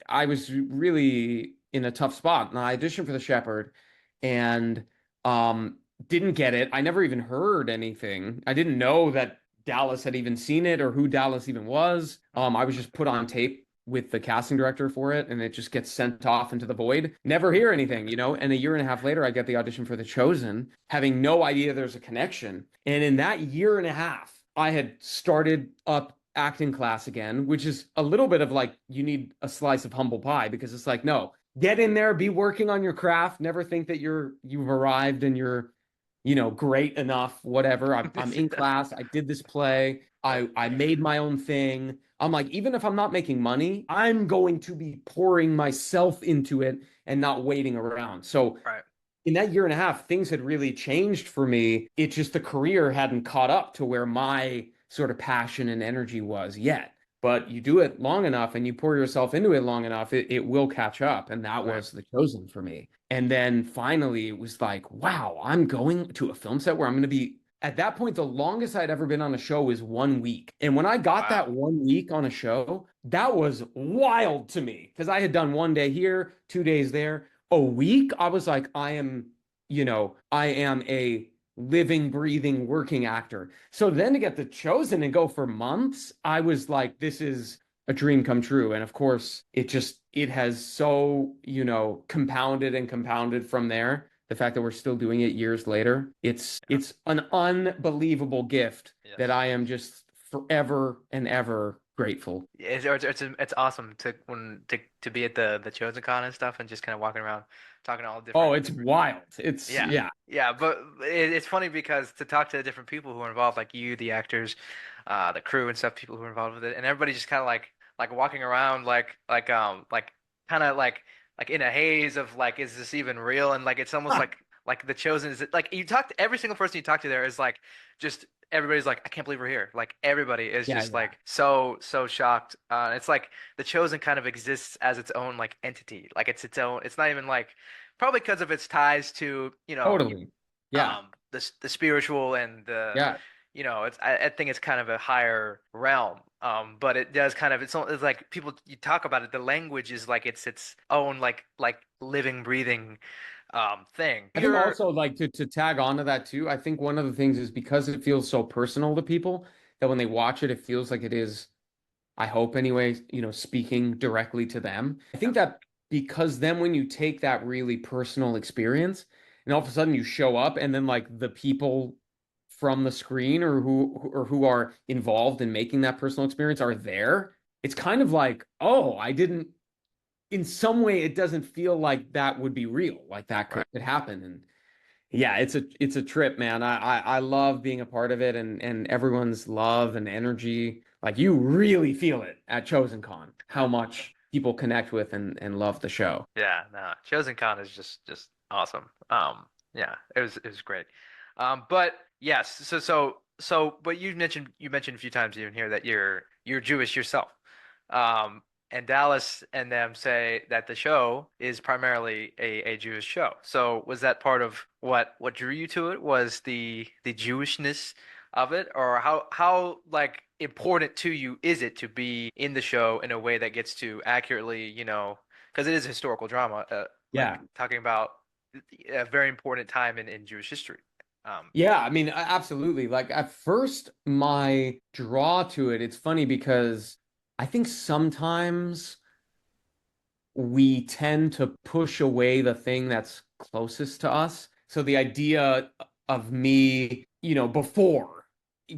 I was really in a tough spot. And I auditioned for The Shepherd and, um, didn't get it. I never even heard anything. I didn't know that Dallas had even seen it or who Dallas even was. I was just put on tape with the casting director for it, and it just gets sent off into the void. Never hear anything, And a year and a half later, I get the audition for The Chosen, having no idea there's a connection. And in that year and a half, I had started up acting class again, which is a little bit of like you need a slice of humble pie because it's like, no, get in there, be working on your craft, never think that you've arrived and you're great enough, whatever. I'm in class. I did this play. I made my own thing. I'm like, even if I'm not making money, I'm going to be pouring myself into it and not waiting around. So Right. in that year and a half, things had really changed for me. It's just the career hadn't caught up to where my sort of passion and energy was yet. But you do it long enough and you pour yourself into it long enough, it will catch up. And that Right. was The Chosen for me. And then finally, it was like, wow, I'm going to a film set where I'm going to be. At that point, the longest I'd ever been on a show was 1 week. And when I got Wow. that 1 week on a show, that was wild to me because I had done 1 day here, 2 days there. A week, I was like, I am a living, breathing, working actor. So then to get The Chosen and go for months, I was like, this is a dream come true. And of course, it has so, compounded and compounded from there. The fact that we're still doing it years later, Yeah. it's an unbelievable gift that Yes. I am just forever and ever grateful. It's awesome to be at the Chosen Con and stuff and just kind of walking around talking to all Oh, different it's wild. It's yeah, yeah. yeah, but it's funny because to talk to the different people who are involved, like you, the actors, the crew and stuff, people who are involved with it, and everybody just kind of like walking around like kind of like in a haze of like, is this even real? And like it's almost like the Chosen is like you talk to every single person you talk to there is like just everybody's like, I can't believe we're here. Like everybody is Yeah, just yeah. like so shocked. It's like the Chosen kind of exists as its own like entity, like it's its own. It's not even like probably because of its ties to Totally. Yeah. the spiritual and the Yeah. it's I think it's kind of a higher realm. But it does kind of it's like people you talk about it. The language is like it's its own like living, breathing thing. I think You're also like to tag on to that too, I think one of the things is because it feels so personal to people that when they watch it, it feels like it is, I hope anyway, speaking directly to them. I yeah, think that because then when you take that really personal experience and all of a sudden you show up and then like the people from the screen or who are involved in making that personal experience are there, it's kind of like, oh, I didn't in some way it doesn't feel like that would be real, like that could, right. could happen. And yeah, it's a trip, man. I love being a part of it and everyone's love and energy. Like you really feel it at Chosen Con, how much people connect with and love the show. Yeah, no, Chosen Con is just awesome. Yeah, it was great. But yes, but you mentioned a few times even here that you're Jewish yourself. Um, and Dallas and them say that the show is primarily a Jewish show. So was that part of what drew you to it? Was the Jewishness of it, or how like important to you is it to be in the show in a way that gets to accurately, because it is a historical drama, Yeah. like talking about a very important time in Jewish history. Yeah, I mean, absolutely. Like at first, my draw to it, it's funny because I think sometimes we tend to push away the thing that's closest to us. So the idea of me, before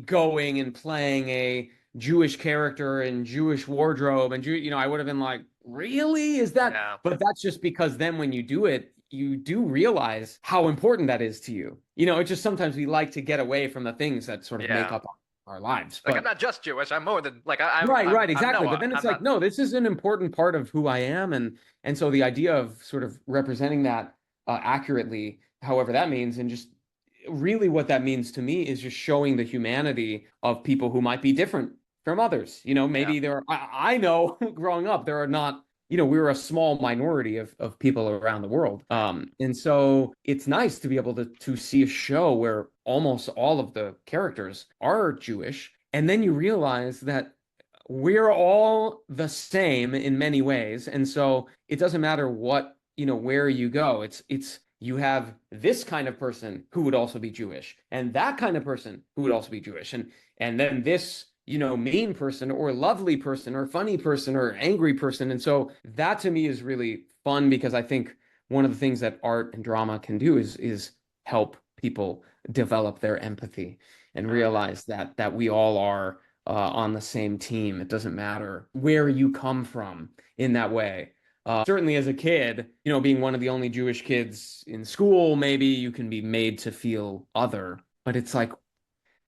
going and playing a Jewish character in Jewish wardrobe and I would have been like, really? Is that? Yeah, But that's just because then when you do it, you do realize how important that is to you. It's just sometimes we like to get away from the things that sort of make yeah. up our lives. Like I'm But not just Jewish. I'm more than like I, I'm right, I'm right, I'm exactly. But Noah. then it's I'm like, not. no, this is an important part of who I am, and so the idea of sort of representing that accurately, however that means, and just really what that means to me is just showing the humanity of people who might be different from others. Yeah, Maybe I know growing up there are not. We were a small minority of people around the world. right. And so it's nice to be able to see a show where almost all of the characters are Jewish. And then you realize that we're all the same in many ways. And so it doesn't matter where you go. It's you have this kind of person who would also be Jewish and that kind of person who would also be Jewish. And then this, mean person or lovely person or funny person or angry person. And so that to me is really fun because I think one of the things that art and drama can do is help people develop their empathy and Hmm. realize that we all are on the same team. It doesn't matter where you come from in that way. Certainly as a kid, being one of the only Jewish kids in school, maybe you can be made to feel other, but it's like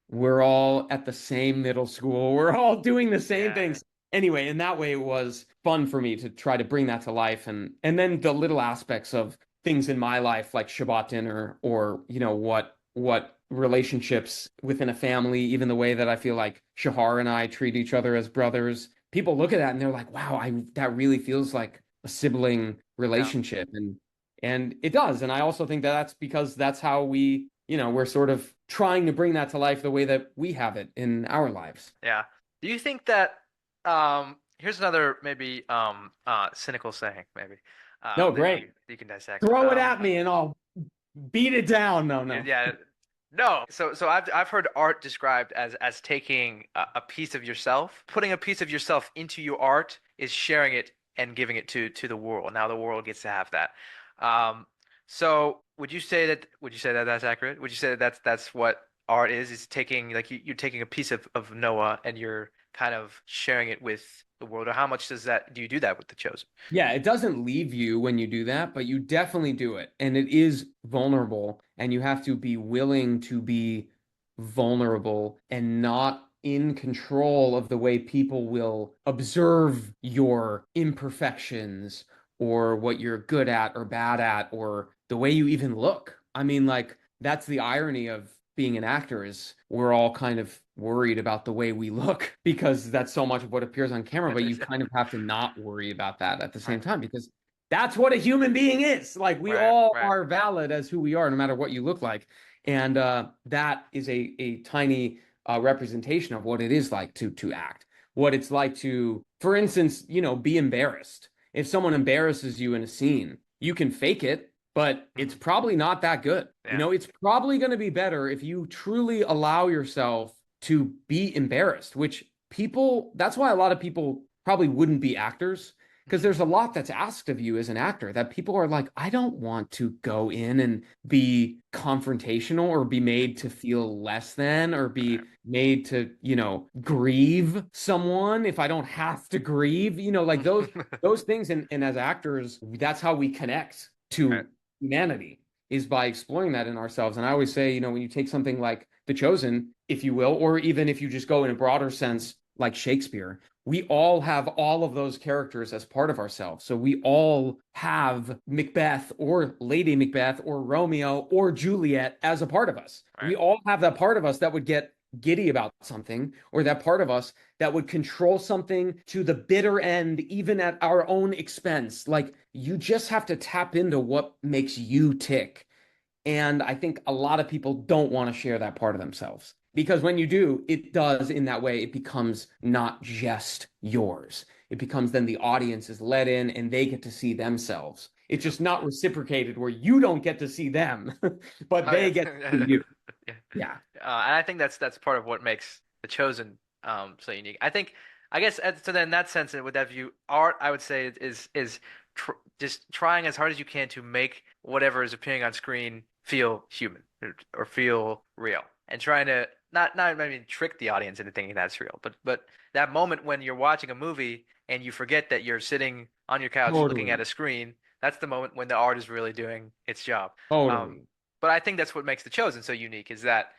we're all at the same middle school. We're all doing the same Yeah. things. Anyway, in that way, it was fun for me to try to bring that to life. And then the little aspects of things in my life, like Shabbat dinner, or what relationships within a family, even the way that I feel like Shahar and I treat each other as brothers. People look at that and they're like, wow, I that really feels like a sibling Yeah. relationship. And it does. And I also think that that's because that's how we're sort of trying to bring that to life the way that we have it in our lives. Yeah. Do you think that here's another maybe cynical saying maybe No, that great. you can dissect. Throw it at me and I'll beat it down. No, no. Yeah. No. So I've heard art described as taking a piece of yourself, putting a piece of yourself into your art is sharing it and giving it to the world. Now the world gets to have that. So would you say that that's accurate? Would you say that that's what art is taking like you're taking a piece of Noah and you're kind of sharing it with the world, or how much do you do that with The Chosen? Yeah, it doesn't leave you when you do that, but you definitely do it. And it is vulnerable, and you have to be willing to be vulnerable and not in control of the way people will observe your imperfections or what you're good at or bad at or the way you even look. I mean, like, that's the irony of being an actor is we're all kind of worried about the way we look because that's so much of what appears on camera, but you kind of have to not worry about that at the same Right, time because that's what a human being is. Like we right, all right, are valid as who we are, no matter what you look like. And that is a tiny representation of what it is like to act, what it's like to, for instance, be embarrassed. If someone embarrasses you in a scene, you can fake it, but it's mhm, probably not that good. yeah, It's probably going to be better if you truly allow yourself to be embarrassed, which that's why a lot of people probably wouldn't be actors, because mhm, there's a lot that's asked of you as an actor that people are like, I don't want to go in and be confrontational or be made to feel less than or right, be made to, grieve someone if I don't have to grieve, like those things. And as actors, that's how we connect right, to humanity is by exploring that in ourselves. And I always say, when you take something like The Chosen, if you will, or even if you just go in a broader sense, like Shakespeare, we all have all of those characters as part of ourselves. So we all have Macbeth or Lady Macbeth or Romeo or Juliet as a part of us. right, We all have that part of us that would get giddy about something, or that part of us that would control something to the bitter end, even at our own expense. Like you just have to tap into what makes you tick. And I think a lot of people don't want to share that part of themselves because when you do, it does in that way, it becomes not just yours. It becomes then the audience is let in and they get to see themselves. It's yep. just not reciprocated where you don't get to see them, but Oh they yeah, get to see you. yeah. Yeah. And I think that's part of what makes The Chosen so unique. I guess so then in that sense and with that view, art I would say is tr just trying as hard as you can to make whatever is appearing on screen feel human or feel real, and trying to not I mean trick the audience into thinking that's real, but that moment when you're watching a movie and you forget that you're sitting on your couch looking at Totally. a screen, that's the moment when the art is really doing its job. Um, Totally. but I think that's what makes The Chosen so unique is that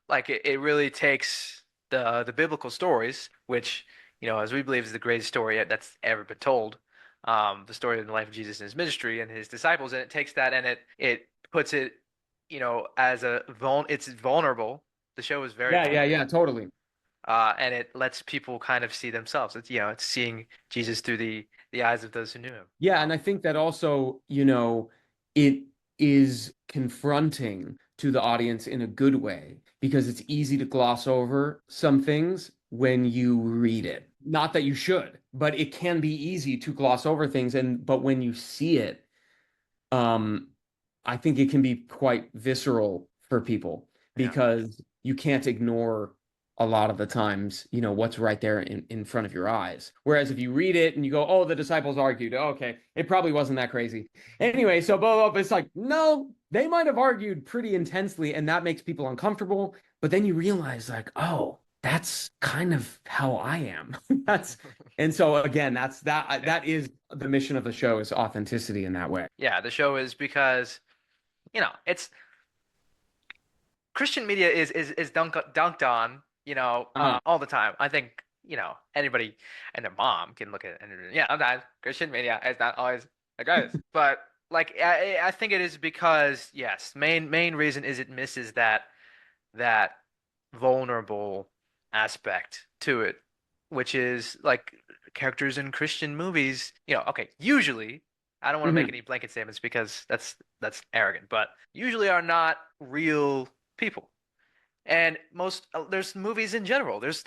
like it really takes the biblical stories, which as we believe is the greatest story that's ever been told, the story of the life of Jesus and his ministry and his disciples, and it takes that and it puts it, as it's vulnerable. The show is very Yeah, yeah, vulnerable, yeah, totally. and it lets people kind of see themselves. It's seeing Jesus through the eyes of those who knew him. Yeah, and I think that also, it is confronting to the audience in a good way because it's easy to gloss over some things when you read it. Not that you should, but it can be easy to gloss over things but when you see it, um I think it can be quite visceral for people Yeah, because you can't ignore. a lot of the times, what's right there in front of your eyes. Whereas if you read it and you go, oh, the disciples argued, okay, it probably wasn't that crazy. Anyway, so blah, blah, it's like, no, they might have argued pretty intensely, and that makes people uncomfortable. But then you realize, like, oh, that's kind of how I am. That's and so again, Yeah. that is the mission of the show is authenticity in that way. Yeah, the show is because, it's Christian media is dunked on, Uh-huh. all the time. I think, anybody and their mom can look at it and yeah, sometimes Christian media is not always the greatest. But like I think it is because yes, main reason is it misses that vulnerable aspect to it, which is like characters in Christian movies, okay, usually I don't want to make Mhm. any blanket statements because that's arrogant, but usually are not real people. And most there's movies in general. There's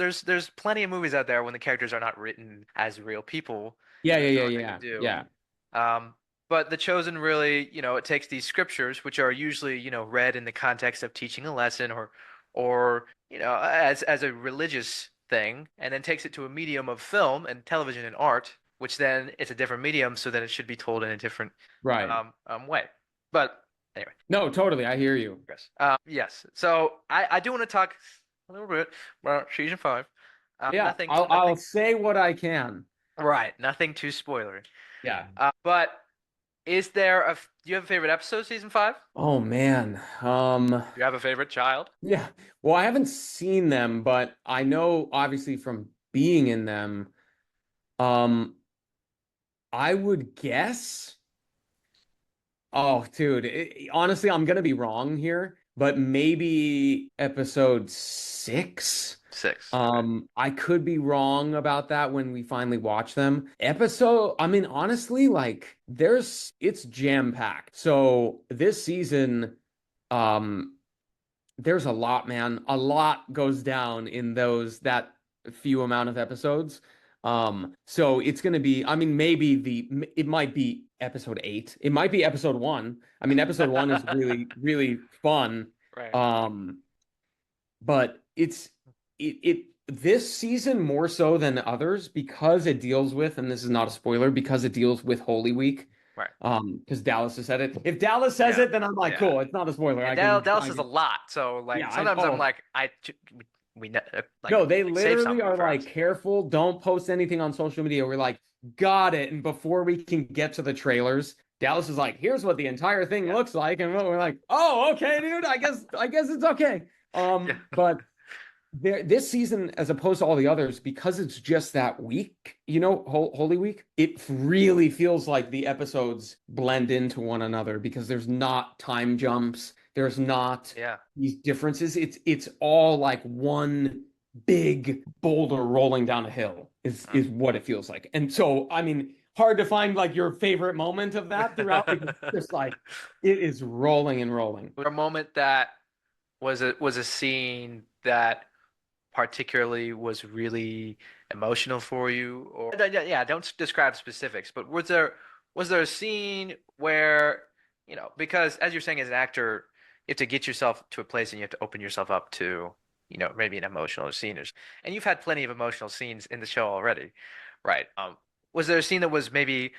plenty of movies out there when the characters are not written as real people Yeah, yeah, doing yeah, what they can yeah, do. yeah. Um, but The Chosen really, it takes these scriptures, which are usually, read in the context of teaching a lesson or as a religious thing, and then takes it to a medium of film and television and art, which then it's a different medium, so then it should be told in a different Right. way. But anyway. No, totally. I hear you. Yes. Yes. So I do want to talk a little bit about season five. Yeah, I'll Nothing. say what I can. Right. Nothing too spoilery. Yeah. But do you have a favorite episode, season five? Oh man. Do you have a favorite child? Yeah. Well, I haven't seen them, but I know obviously from being in them, um, I would guess. Oh, dude. Honestly, I'm gonna be wrong here, but maybe episode 6. Six. Okay. I could be wrong about that when we finally watch them. I mean, honestly, like it's jam-packed. So this season, um, there's a lot, man. A lot goes down in that few amount of episodes. So it's gonna be, I mean, it might be episode 8. It might be episode 1. I mean, episode 1 is really, really fun. Right. Um, but it this season more so than others because it deals with, and this is not a spoiler, because it deals with Holy Week. Right. Because Dallas has said it. If Dallas says Yeah. it, then I'm like, Yeah. cool, it's not a spoiler. Yeah. Dallas is a lot. So Yeah, like sometimes I'm like like no, they save literally some are for like, us. careful, don't post anything on social media. We're like, got it. And before we can get to the trailers, Dallas is like, here's what the entire thing Yeah. looks like. And we're like, oh, okay, dude. I guess it's okay. Yeah. But this season, as opposed to all the others, because it's just that week, Holy Week, it really feels like the episodes blend into one another because there's not time jumps, there's not Yeah. these differences. It's all like one big boulder rolling down a hill is what it feels like. And so, I mean, hard to find like your favorite moment of that throughout because it's just like it is rolling and rolling. A moment that was a scene that particularly was really emotional for you or yeah, don't describe specifics, but was there a scene where, because as you're saying as an actor, you have to get yourself to a place and you have to open yourself up to, maybe an emotional scene and you've had plenty of emotional scenes in the show already, right? Was there a scene that was maybe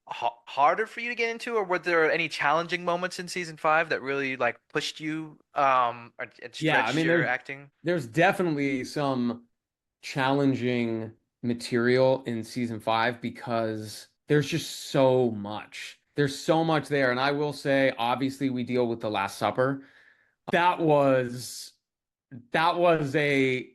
harder for you to get into, or were there any challenging moments in season five that really like pushed you and Yeah, I stretched mean, your acting? there's definitely some challenging material in season 5 because there's just so much. There's so much there. And I will say, obviously, we deal with the Last Supper. That was that was a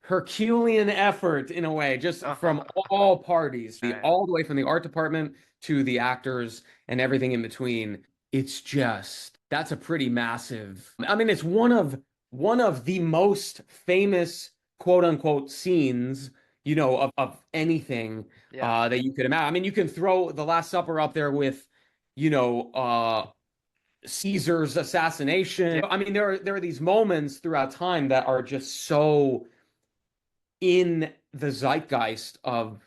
Herculean effort in a way, just from all parties, Right. all the way from the art department to the actors and everything in between. It's just that's a pretty massive. I mean, it's one of the most famous quote unquote scenes, of anything Yeah. that you could imagine. I mean, you can throw the Last Supper up there with, you know, uh Caesar's assassination. Yeah. I mean, there are these moments throughout time that are just so in the zeitgeist of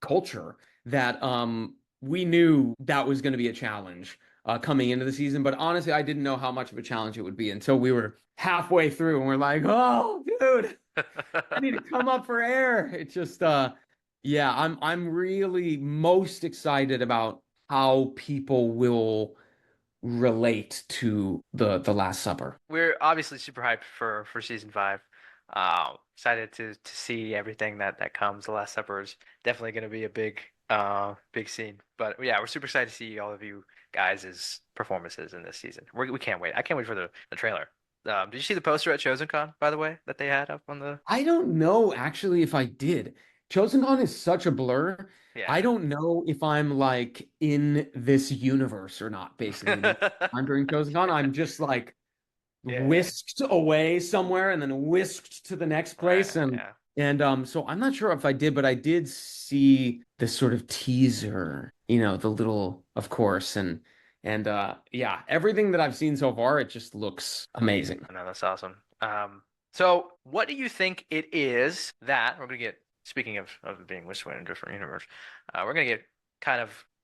culture that we knew that was going to be a challenge coming into the season. But honestly, I didn't know how much of a challenge it would be until we were halfway through and we're like, oh, dude. I need to come up for air. It's just yeah, I'm really most excited about how people will relate to the Last Supper. We're obviously super hyped for season five. Excited to see everything that comes. The Last Supper is definitely going to be a big scene. But yeah, we're super excited to see all of you guys' performances in this season. We can't wait. I can't wait for the trailer. Did you see the poster at ChosenCon, by the way, that they had up on the? I don't know actually if I did. Chosen Con is such a blur. I Yeah. don't know if I'm like in this universe or not, basically. I'm during Chosen Con. I'm just like Yeah. whisked away somewhere and then whisked to the next place Right. Yeah. and so I'm not sure if I did, but I did see this sort of teaser, the little, of course, and yeah, everything that I've seen so far, it just looks amazing. I know that's awesome. So what do you think it is that we're gonna get? Speaking of being whispered in a different universe, we're gonna get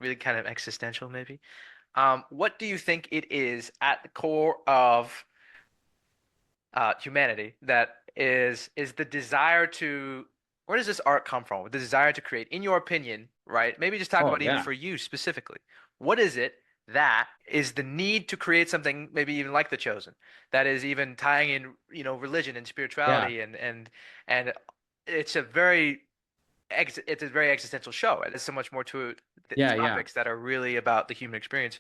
really kind of existential, maybe. What do you think it is at the core of humanity that is the desire to? Where does this art come from? The desire to create, in your opinion, right? Maybe just talk Oh about even yeah. for you specifically. What is it that is the need to create something, maybe even like The Chosen, that is even tying in, religion and Yeah. spirituality and it's a very it's a very existential show. There's so much more to it, Yeah, yeah. topics that are really about the human experience.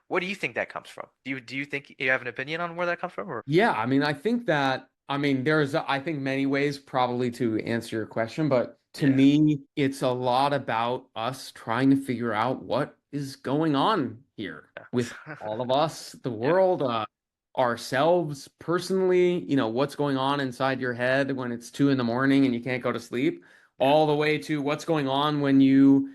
What do you think that comes from? Do you think you have an opinion on where that comes from, or? Yeah, I mean, I think that, I mean, there's, I think, many ways probably to answer your question, but to Yeah. me, it's a lot about us trying to figure out what is going on here with Yeah. all of us, the Yeah. world, ourselves personally, what's going on inside your head when it's 2 in the morning and you can't go to sleep, Yeah. all the way to what's going on when you're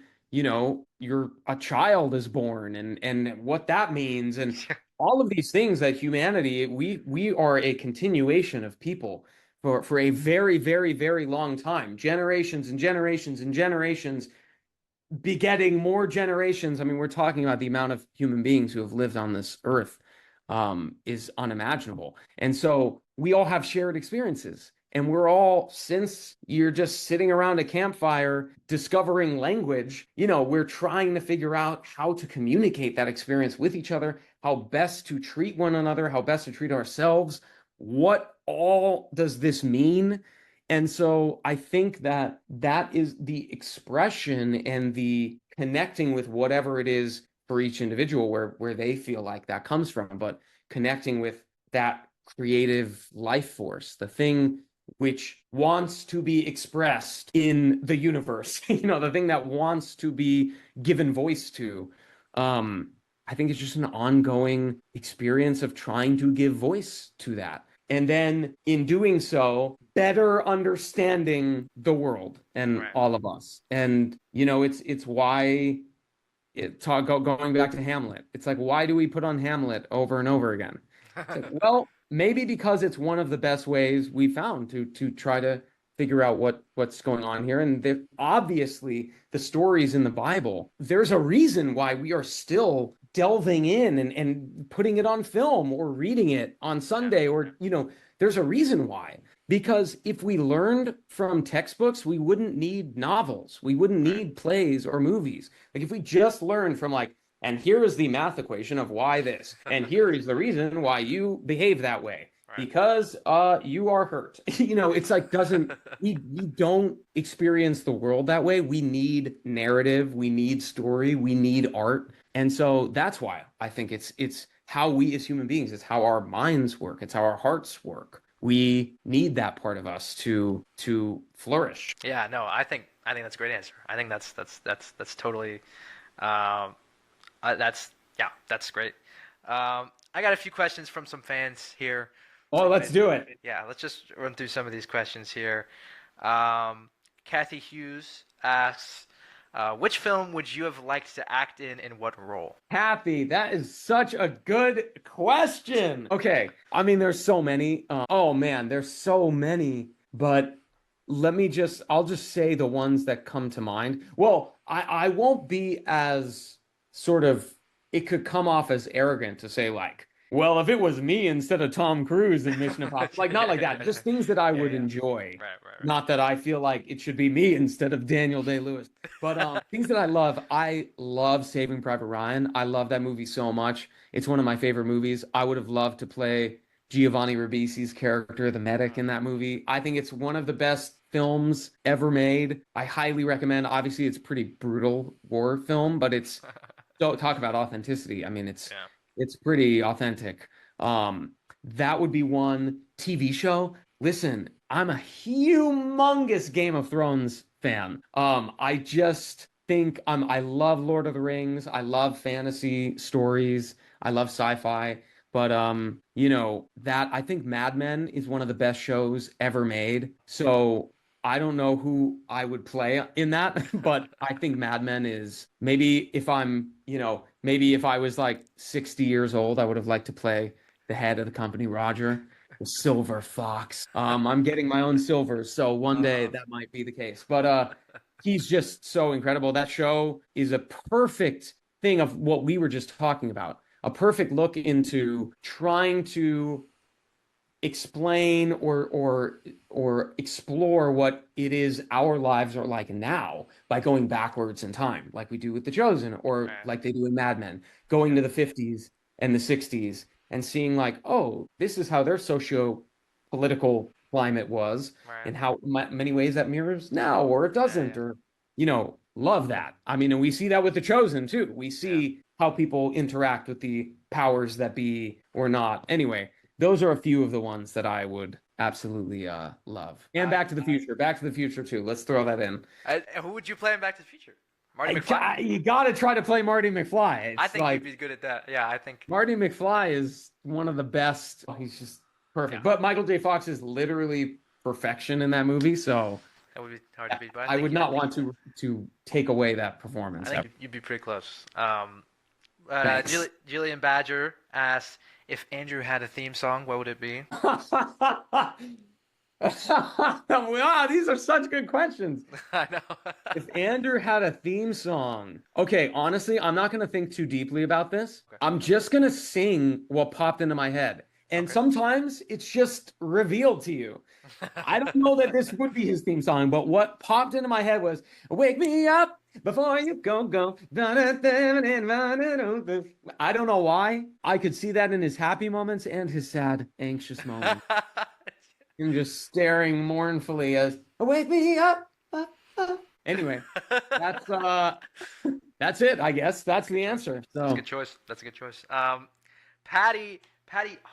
a child is born and what that means. And all of these things that humanity, we are a continuation of people for a very, very, very long time, generations and generations and generations, begetting more generations. I mean, we're talking about the amount of human beings who have lived on this earth is unimaginable. And so we all have shared experiences. And we're all, since you're just sitting around a campfire discovering language, we're trying to figure out how to communicate that experience with each other, how best to treat one another, how best to treat ourselves. What all does this mean? And so I think that that is the expression and the connecting with whatever it is for each individual where they feel like that comes from, but connecting with that creative life force, the thing which wants to be expressed in the universe, the thing that wants to be given voice to. Um, I think it's just an ongoing experience of trying to give voice to that. And then in doing so, better understanding the world and Right. all of us. And it's why going back to Hamlet. It's like, why do we put on Hamlet over and over again? It's like, well, maybe because it's one of the best ways we found to try to figure out what's going on here. And obviously, the stories in the Bible, there's a reason why we are still delving in and putting it on film or reading it on Yeah. Sunday, or there's a reason why. Because if we learned from textbooks, we wouldn't need novels. We wouldn't Right. need plays or movies. Like if we just learned from like, and here is the math equation of why this, and here is the reason why you behave that way. Right. Because you are hurt. It's like doesn't we don't experience the world that way. We need narrative, we need story, we need art. And so that's why I think it's how we as human beings, it's how our minds work, it's how our hearts work. We need that part of us to flourish. Yeah, no, I think that's a great answer. I think that's totally that's yeah, that's great. I got a few questions from some fans here. Oh, let's do it. Yeah, let's just run through some of these questions here. Kathy Hughes asks, which film would you have liked to act in and what role? Kathy, that is such a good question. Okay. I mean, there's so many. Oh man, there's so many. But I'll just say the ones that come to mind. Well, I won't be as sort of, it could come off as arrogant to say, like, Well, if it was me instead of Tom Cruise in Mission Impossible, like not like that, Yeah, just things that I yeah, would yeah. enjoy. Right, right, Not that I feel like it should be me instead of Daniel Day-Lewis. But things that I love Saving Private Ryan. I love that movie so much. It's one of my favorite movies. I would have loved to play Giovanni Ribisi's character, the medic in right. that movie. I think it's one of the best films ever made. I highly recommend. Obviously, it's a pretty brutal war film, but it's don't talk about authenticity. I mean, Yeah. it's pretty authentic. That would be one TV show. Listen, I'm a humongous Game of Thrones fan. I just think I love Lord of the Rings. I love fantasy stories. I love sci-fi. But that I think Mad Men is one of the best shows ever made. So I don't know who I would play in that, but I think Mad Men is maybe maybe if I was like 60 years old, I would have liked to play the head of the company, Roger, the silver fox. I'm getting my own silvers, so one day Uh-huh. that might be the case. But he's just so incredible. That show is a perfect thing of what we were just talking about. A perfect look into trying to explain or explore what it is our lives are like now by going backwards in time, like we do with The Chosen, or Right. like they do in Mad Men, going Yeah. to the 50s and the 60s and seeing like, oh, this is how their socio-political climate was Right. and how many ways that mirrors now or it Yeah, doesn't, yeah. or love that. I mean, and we see that with The Chosen too. We Yeah. see how people interact with the powers that be or not. Anyway, those are a few of the ones that I would absolutely love. And I, Back to the Future. Back to the Future too. Let's throw that in. who would you play in Back to the Future? Marty McFly? You got to try to play Marty McFly. I It's think like you'd be good at that. Yeah, I think. Marty McFly is one of the best. Oh, he's just Yeah, perfect. But Michael J. Fox is literally perfection in that movie. So that would be hard to beat. But I I think would not want to take away that I performance. think you'd be pretty close. Thanks. Jillian Badger asked if Andrew had a theme song, what would it be? Wow, these are such good questions. I know. If Andrew had a theme song, okay, honestly, I'm not going to think too deeply about this. Okay. I'm just going to sing what popped into my head. And Okay. sometimes it's just revealed to you. I don't know that this would be his theme song, but what popped into my head was "Wake me up before you go." I don't know why. I could see that in his happy moments and his sad, anxious moments. Him just staring mournfully as "Wake me up." Anyway, that's that's it, I guess. That's Good the choice. answer. That's a So good choice. That's a good choice. Patty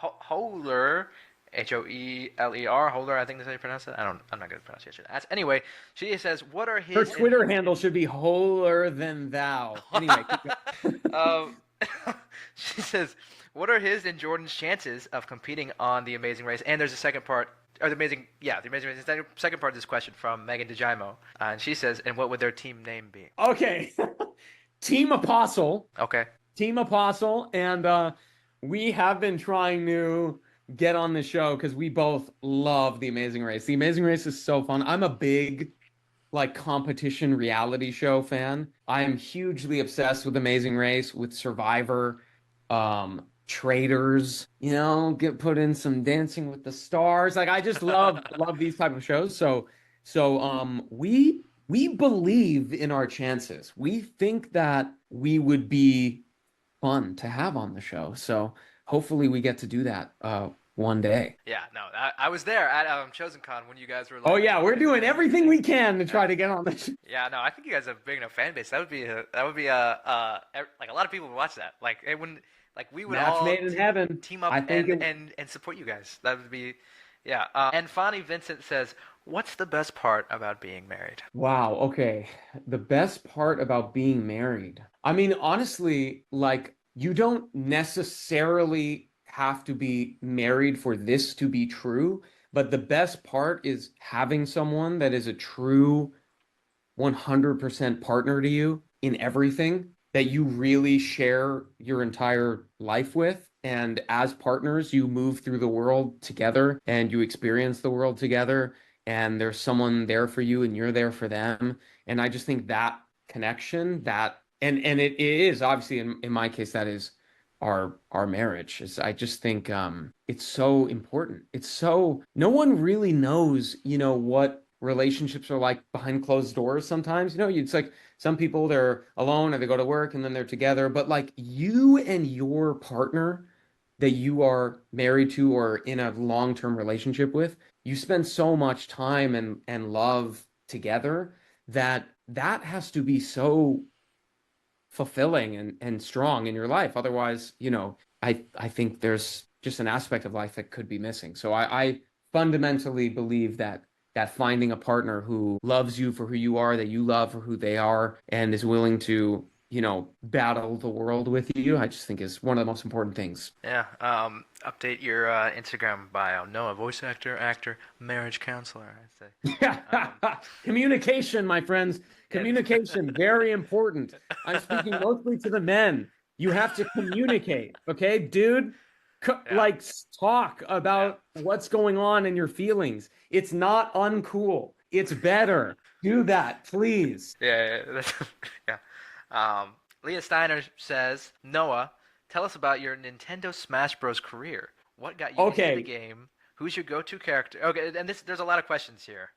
Holer, Hoeler, Holer, I think that's how you pronounce it. I'm not good at pronunciation. Anyway, she says, what are her his Twitter handle should be "Holier than thou." Anyway, keep um, she says, what are his and Jordan's chances of competing on The Amazing Race? And there's a second part, or The Amazing Race. Second part of this question from Megan DeJimo, and she says, and what would their team name be? okay. Team Apostle. Okay. Team Apostle, and we have been trying to get on the show because we both love The Amazing Race. The Amazing Race is so fun. I'm a big like competition reality show fan. I am hugely obsessed with Amazing Race, with Survivor, Traders. Get put in some Dancing with the Stars. Like I just love these type of shows. So we believe in our chances. We think that we would be fun to have on the show. So hopefully we get to do that one day. Yeah, no, I was there at Chosen Con when you guys were Oh like yeah, we're getting doing ready. everything we can to Yeah, try to get on the show. yeah, no, I think you guys have a big enough fan base. That would be like a lot of people would watch that. Like it wouldn't like we would Match all made in heaven. team up I think it. and support you guys. That would be yeah. And Fonnie Vincent says, "What's the best part about being married?" Wow, okay. The best part about being married. I mean, honestly, like you don't necessarily have to be married for this to be true, but the best part is having someone that is a true 100% partner to you in everything that you really share your entire life with. And as partners, you move through the world together and you experience the world together. And there's someone there for you and you're there for them. And I just think that connection, and it is obviously in my case, that is our marriage. Is I just think it's so important. It's so no one really knows, what relationships are like behind closed doors sometimes. It's like some people they're alone or they go to work and then they're together, but like you and your partner that you are married to or in a long-term relationship with, you spend so much time and love together that that has to be so fulfilling and strong in your life. Otherwise, I think there's just an aspect of life that could be missing. So I fundamentally believe that finding a partner who loves you for who you are, that you love for who they are, and is willing to, battle the world with you, I just think is one of the most important things. Yeah. Update your Instagram bio. Noah, voice actor, actor, marriage counselor. I'd say. Um, Communication, my friends. yeah. Communication, very important. I'm speaking mostly to the men. You have to communicate, okay, dude? Yeah. Like, talk Yeah. about what's going on in your feelings. It's not uncool. It's better. Do that, please. Yeah. Yeah. Leah Steiner says, Noah, tell us about your Nintendo Smash Bros. Career. What got you into the Okay, game? Who's your go-to character? Okay, and there's a lot of questions here.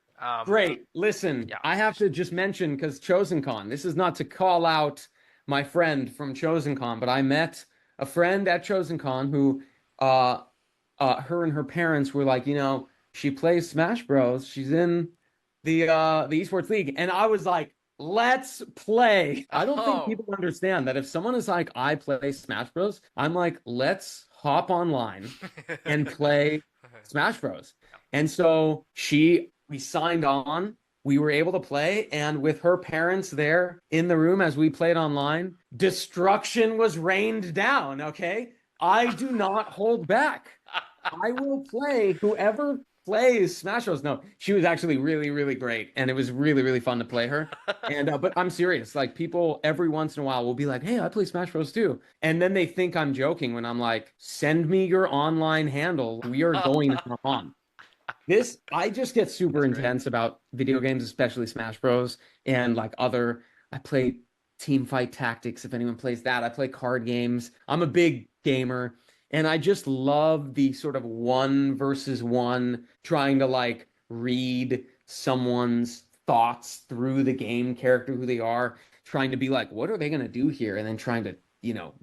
great. Listen, Yeah. I have to just mention because Chosen Con, this is not to call out my friend from Chosen Con, but I met a friend at Chosen Con who uh her and her parents were like, she plays Smash Bros. She's in the esports league. And I was like, let's play. I don't think Oh. people understand that if someone is like, I play Smash Bros, I'm like, let's hop online and play Smash Bros. And so we signed on. We were able to play, and with her parents there in the room as we played online, destruction was rained down. Okay. I do not hold back. I will play whoever plays Smash Bros. No, she was actually really, really great, and it was really, really fun to play her. And but I'm serious. Like people every once in a while will be like, "Hey, I play Smash Bros. Too," and then they think I'm joking when I'm like, "Send me your online handle. We are going to come on." This I just get super That's great. intense about video games, especially Smash Bros. And like other. I play Team Fight Tactics. If anyone plays that, I play card games. I'm a big gamer. And I just love the sort of one versus one, trying to like read someone's thoughts through the game character, who they are, trying to be like, what are they going to do here? And then trying to,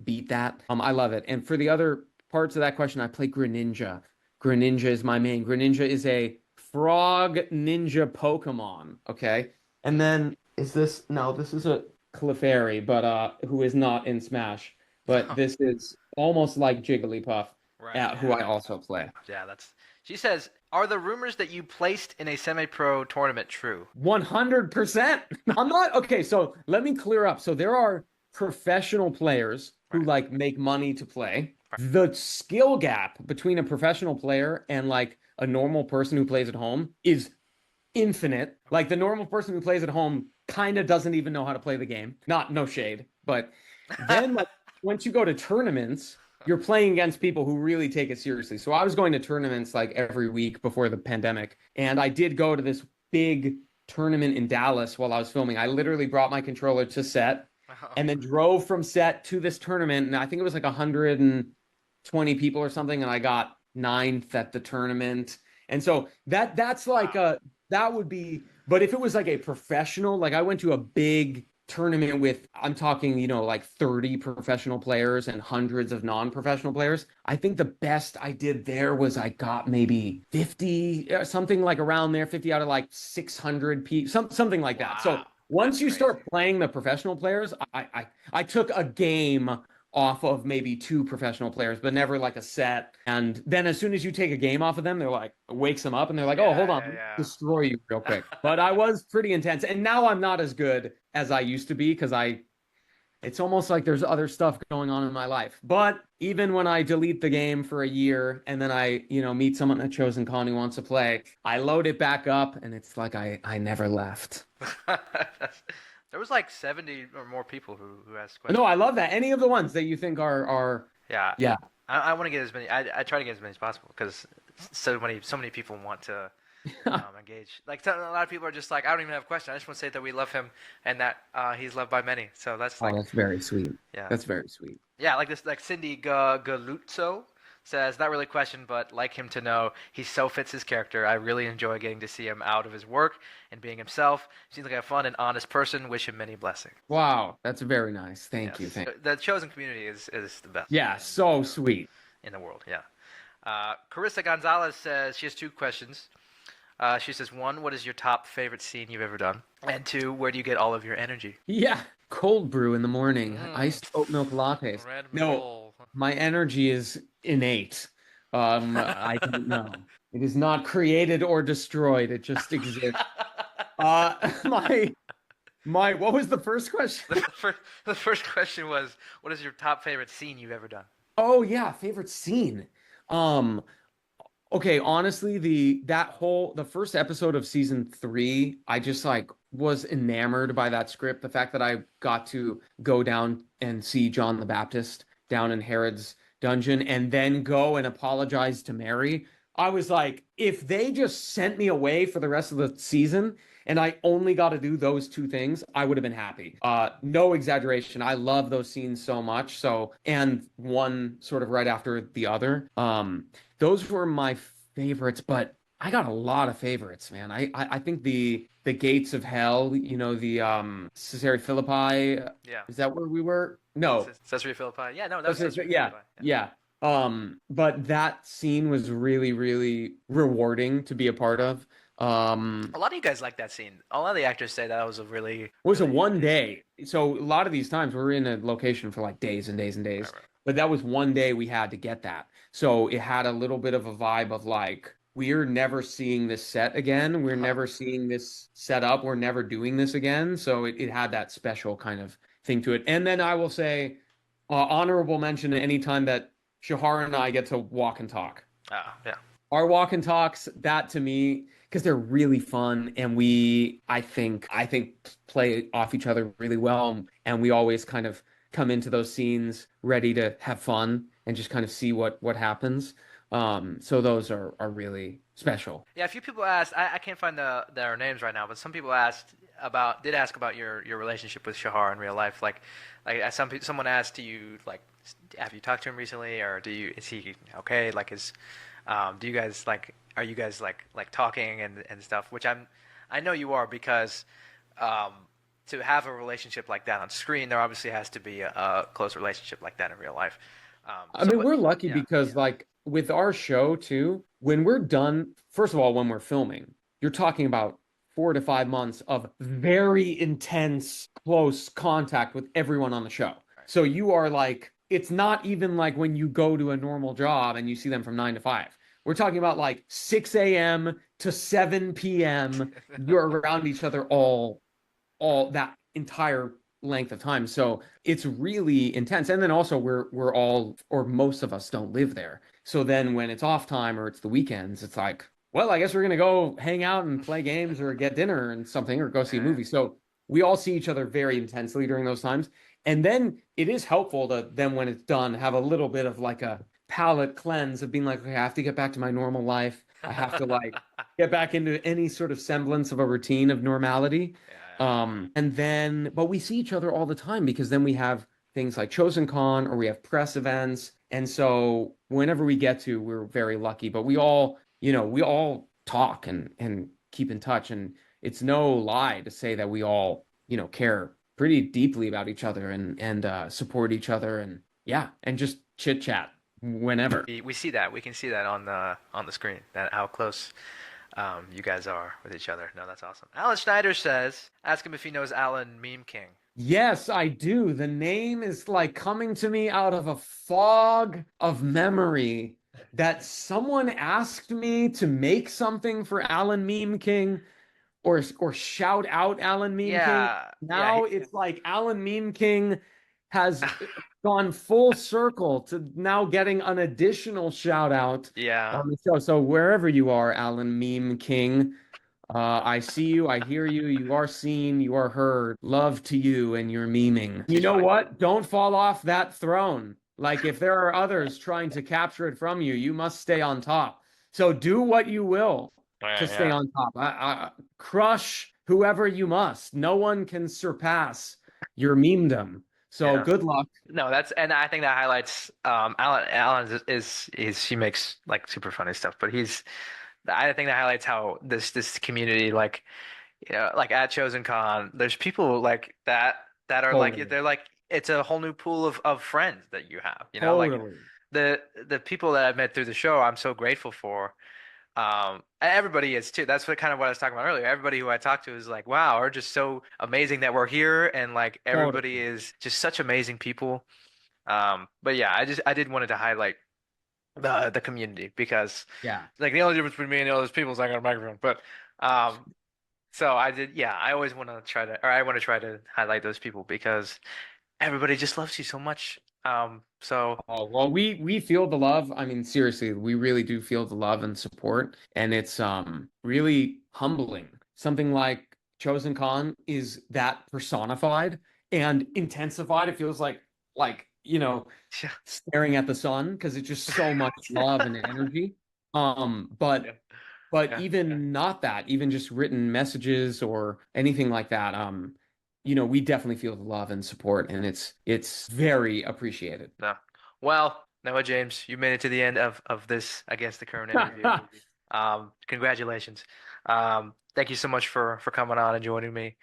beat that. I love it. And for the other parts of that question, I play Greninja. Greninja is my main. Greninja is a frog ninja Pokemon. Okay. And then no, this is a Clefairy, but who is not in Smash. But this is almost like Jigglypuff, Right. who Yeah. I also play. Yeah. That's. She says, "Are the rumors that you placed in a semi-pro tournament true?" 100%. I'm not okay, so let me clear up. So there are professional players who Right. like make money to play. Right. The skill gap between a professional player and like a normal person who plays at home is infinite. Like the normal person who plays at home kind of doesn't even know how to play the game. Not no shade, but then like once you go to tournaments, you're playing against people who really take it seriously. So I was going to tournaments like every week before the pandemic, and I did go to this big tournament in Dallas while I was filming. I literally brought my controller to set Oh. and then drove from set to this tournament, and I think it was like 120 people or something, and I got ninth at the tournament. And so that's like Wow. that would be, but if it was like a professional, like I went to a big tournament with, I'm talking, like 30 professional players and hundreds of non-professional players. I think the best I did there was I got maybe 50, something like around there, 50 out of like 600 people, something like that. So Wow. once That's you crazy. start playing the professional players, I took a game off of maybe two professional players, but never like a set. And then as soon as you take a game off of them, they're like, wakes them up and they're like, oh, hold Yeah. on, let me Yeah. destroy you real Yeah. quick. But I was pretty intense. And now I'm not as good as I used to be because it's almost like there's other stuff going on in my life. But even when I delete the game for a year and then I, meet someone at Chosen Con who wants to play, I load it back up and it's like I never left. There was like 70 or more people who asked No, questions. I love that. Any of the ones that you think are Yeah. yeah. I want to get as many. I try to get as many as possible because so many people want to engage. Like a lot of people are just like, I don't even have a question. I just want to say that we love him and that he's loved by many. So that's Oh, like, that's very sweet. yeah. That's very sweet. Yeah, like this, like Cindy Galuzzo says, not really a question, but like him to know he so fits his character. I really enjoy getting to see him out of his work and being himself. Seems like a fun and honest person. Wish him many blessings. Wow, that's very nice. Thank you. Yes, Thank the chosen community is the best Yeah, so sweet. in the world. Yeah. Carissa Gonzalez says she has two questions. She says, one, what is your top favorite scene you've ever done? And two, where do you get all of your energy? Yeah, cold brew in the morning, Mm, iced oat milk lattes. Red No, Bull. my energy is innate. I don't know. It is not created or destroyed. It just exists. My what was the first question? The first, the first question was, what is your top favorite scene you've ever done? Oh yeah, favorite scene. Um, Okay, honestly, the first episode of season 3, I just like was enamored by that script. The fact that I got to go down and see John the Baptist down in Herod's dungeon and then go and apologize to Mary. I was like, if they just sent me away for the rest of the season and I only got to do those two things, I would have been happy. No exaggeration. I love those scenes so much. So, and one sort of right after the other. Those were my favorites, but I got a lot of favorites, man. I think the gates of hell, the Caesarea Philippi, Yeah. is that where we were? No. Caesarea Philippi. Yeah, no, that was Caesarea Yeah, Philippi. Yeah. yeah. But that scene was really, really rewarding to be a part of. A lot of you guys like that scene. A lot of the actors say that was a really, Was a really one good scene. day. So a lot of these times we're in a location for like days and days and Right, days. right. But that was one day we had to get that. So it had a little bit of a vibe of like, we're never seeing this set again. We're Uh-huh. never seeing this set up. We're never doing this again. So it had that special kind of thing to it. And then I will say, honorable mention any time that Shahar and I get to walk and talk. Yeah. Our walk and talks, that to me, because they're really fun and I think play off each other really well. And we always kind of come into those scenes ready to have fun and just kind of see what happens. So those are really special. Yeah, a few people asked. I can't find their names right now, but some people did ask about your relationship with Shahar in real life. Like someone asked, do you like, have you talked to him recently, or is he okay? Like, do you guys like, are you guys like talking and stuff? Which I know you are because, um, to have a relationship like that on screen, there obviously has to be a close relationship like that in real life. I mean, we're lucky Yeah, because like with our show too, when we're done, first of all, when we're filming, you're talking about 4 to 5 months of very intense, close contact with everyone on the show. right. So you are like, it's not even like when you go to a normal job and you see them from 9 to 5. We're talking about like 6 a.m. to 7 p.m. You're around each other all that entire length of time. So it's really intense. And then also we're all or most of us don't live there. So then when it's off time or it's the weekends, it's like, well, I guess we're gonna go hang out and play games or get dinner and something or go see a Yeah. movie. So we all see each other very intensely during those times. And then it is helpful to then when it's done, have a little bit of like a palate cleanse of being like, okay, I have to get back to my normal life. I have to like get back into any sort of semblance of a routine of normality. Yeah. And then, but we see each other all the time because then we have things like Chosen Con or we have press events. And so whenever we get to, we're very lucky, but we all talk and keep in touch. And it's no lie to say that we all, care pretty deeply about each other and support each other and yeah, and just chit chat whenever. We see that. We can see that on the screen. That how close you guys are with each other. No, that's awesome. Alan Schneider says, ask him if he knows Alan Meme King. Yes, I do. The name is like coming to me out of a fog of memory that someone asked me to make something for Alan Meme King or shout out Alan Meme King. Yeah, yeah, Now it's like Alan Meme King has gone full circle to now getting an additional shout out yeah. on the show. So wherever you are, Alan Meme King, I see you, I hear you, you are seen, you are heard. Love to you and your memeing. You He's know probably what? Don't fall off that throne. Like if there are others trying to capture it from you, you must stay on top. So do what you will to right. stay Yeah. on top. Crush whoever you must. No one can surpass your memedom. So Yeah. good luck. No, that's and I think that highlights Alan is he makes like super funny stuff, but he's I think that highlights how this community like like at Chosen Con, there's people like that are like Totally. they're like it's a whole new pool of friends that you have, like Totally. the people that I've met through the show, I'm so grateful for. And everybody is too. That's what kind of what I was talking about earlier. Everybody who I talk to is like, wow, are just so amazing that we're here, and like everybody Totally. is just such amazing people. But yeah, I did wanted to highlight the community because Yeah. like the only difference between me and all those people is I got a microphone. But um, so I did, yeah, I always want to try to, or I want to try to highlight those people because everybody just loves you so much. So Oh, well, we feel the love. I mean, seriously, we really do feel the love and support, and it's really humbling. Something like Chosen Con is that personified and intensified. It feels like, yeah, staring at the sun because it's just so much love and energy. But yeah, but yeah. even not that, even just written messages or anything like that, we definitely feel the love and support, and it's very appreciated. No. Well, Noah James, you made it to the end of this, I guess, the current interview. Congratulations. Thank you so much for coming on and joining me.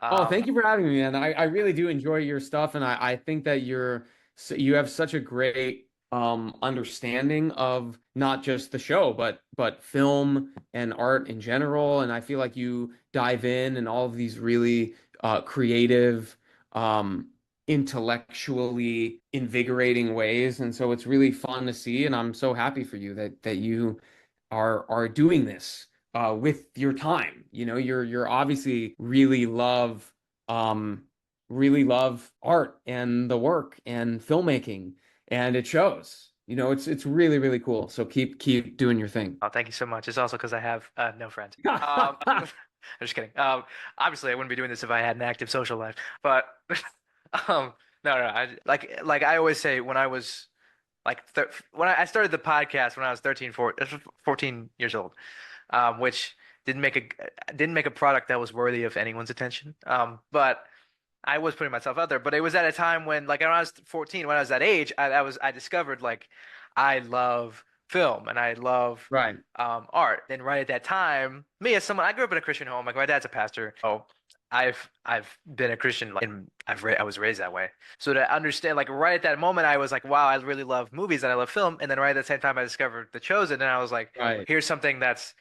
Oh, Um, thank you for having me, man. I really do enjoy your stuff, and I think that you have such a great understanding of not just the show, but film and art in general. And I feel like you dive in all of these really creative, um, intellectually invigorating ways. And so it's really fun to see, and I'm so happy for you that you are doing this with your time. You're obviously really love art and the work and filmmaking, and it shows. It's really, really cool. So keep doing your thing. oh, thank you so much. It's also because I have no friends. I'm just kidding. Obviously, I wouldn't be doing this if I had an active social life. But no, no. Like I always say, when I was like th when I started the podcast when I was 14 years old, which didn't make a product that was worthy of anyone's attention. But I was putting myself out there. But it was at a time when, like, when I was 14, when I was that age, I discovered like I love film and I love Right. art. And right at that time, me as someone, I grew up in a Christian home. Like my dad's a pastor. Oh, I've been a Christian, like, and I was raised that way. So to understand, like right at that moment, I was like, wow, I really love movies and I love film. And then right at the same time, I discovered The Chosen, and I was like, Right. here's something that's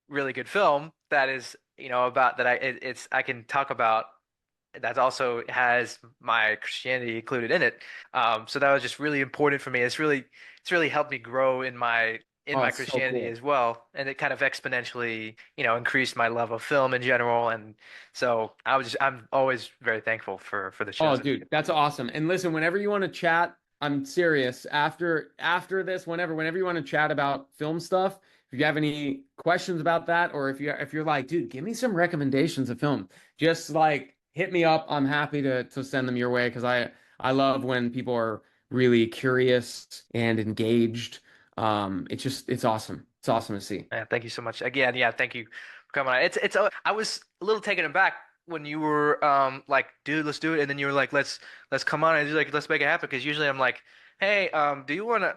really good film that is, about that it's I can talk about that also has my Christianity included in it. So that was just really important for me. It's really helped me grow in Oh, my it's so Christianity cool. as well, and it kind of exponentially, increased my love of film in general. And so I'm always very thankful for The Oh, Chosen. dude, that's awesome. And listen, whenever you want to chat, I'm serious. After this, whenever you want to chat about film stuff, if you have any questions about that, or if you're like, dude, give me some recommendations of film, just like hit me up. I'm happy to send them your way because I love when people are really curious and engaged. It's awesome. It's awesome to see. Yeah, thank you so much again. Yeah, thank you for coming on. I was a little taken aback when you were like, dude, let's do it, and then you were like, let's come on and like let's make it happen. Because usually I'm like, hey, do you wanna?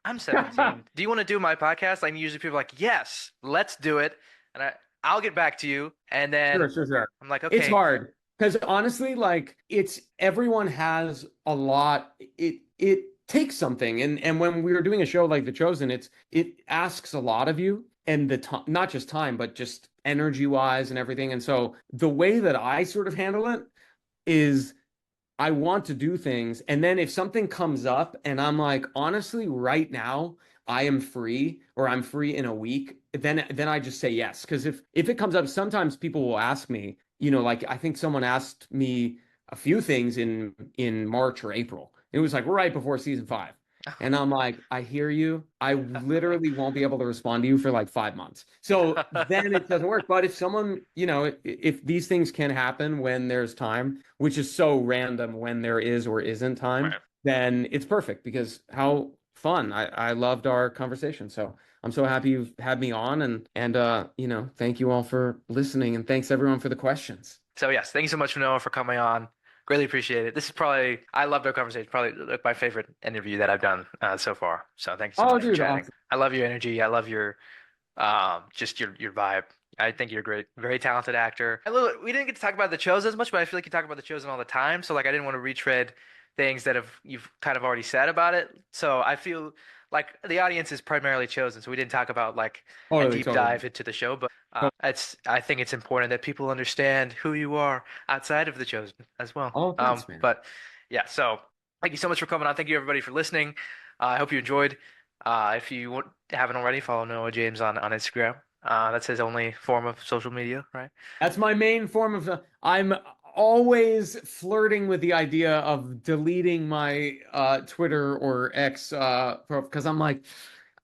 I'm 17. Do you want to do my podcast? Like usually people are like, yes, let's do it, and I'll get back to you, and Sure, then sure, sure. I'm like, It's okay, hard because honestly, like it's everyone has a lot. It takes something, and when we were doing a show like The Chosen, it asks a lot of you, and the time, not just time, but just energy wise and everything. And so the way that I sort of handle it is I want to do things. And then if something comes up and I'm like, honestly, right now I am free or I'm free in a week, then I just say yes. Because if it comes up, sometimes people will ask me, like I think someone asked me a few things in March or April. It was like right before season 5. And I'm like, I hear you. I literally won't be able to respond to you for like 5 months. So then it doesn't work. But if someone, if these things can happen when there's time, which is so random when there is or isn't time, right. then it's perfect because how fun. I loved our conversation. So I'm so happy you've had me on thank you all for listening and thanks everyone for the questions. So yes, thank you so much, Noah, for coming on. Greatly appreciate it. This is probably, I loved our conversation. Probably like my favorite interview that I've done so far. So thank you so Oh, much for dude, chatting. awesome. I love your energy. I love your just your vibe. I think you're a great, very talented actor. We didn't get to talk about The Chosen as much, but I feel like you talk about The Chosen all the time. So like I didn't want to retread things that have you've kind of already said about it. So I feel like the audience is primarily Chosen, so we didn't talk about like a Totally, deep totally. dive into the show, but it's I think it's important that people understand who you are outside of The Chosen as well. Oh, thanks, man. But yeah, so thank you so much for coming on. Thank you everybody for listening. I hope you enjoyed. If you haven't already, follow Noah James on Instagram. That's his only form of social media, right? That's my main form of. I'm always flirting with the idea of deleting my Twitter or X because I'm like,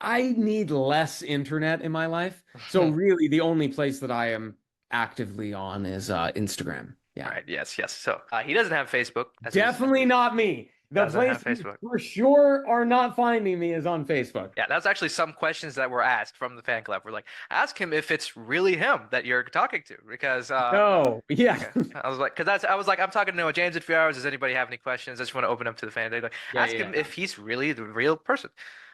I need less internet in my life. So really, the only place that I am actively on is Instagram. Yeah. Right. Yes. Yes. So he doesn't have Facebook, as was Definitely not me. The doesn't place have you Facebook. for sure are not finding me is on Facebook. Yeah, that was actually some questions that were asked from the fan club. We're like, ask him if it's really him that you're talking to, because No. Yeah. okay, I was like, because that's I was like, I'm talking to Noah James in a few hours. Does anybody have any questions? I just want to open up to the fans. They're like, Yeah, ask him yeah, if he's really the real person.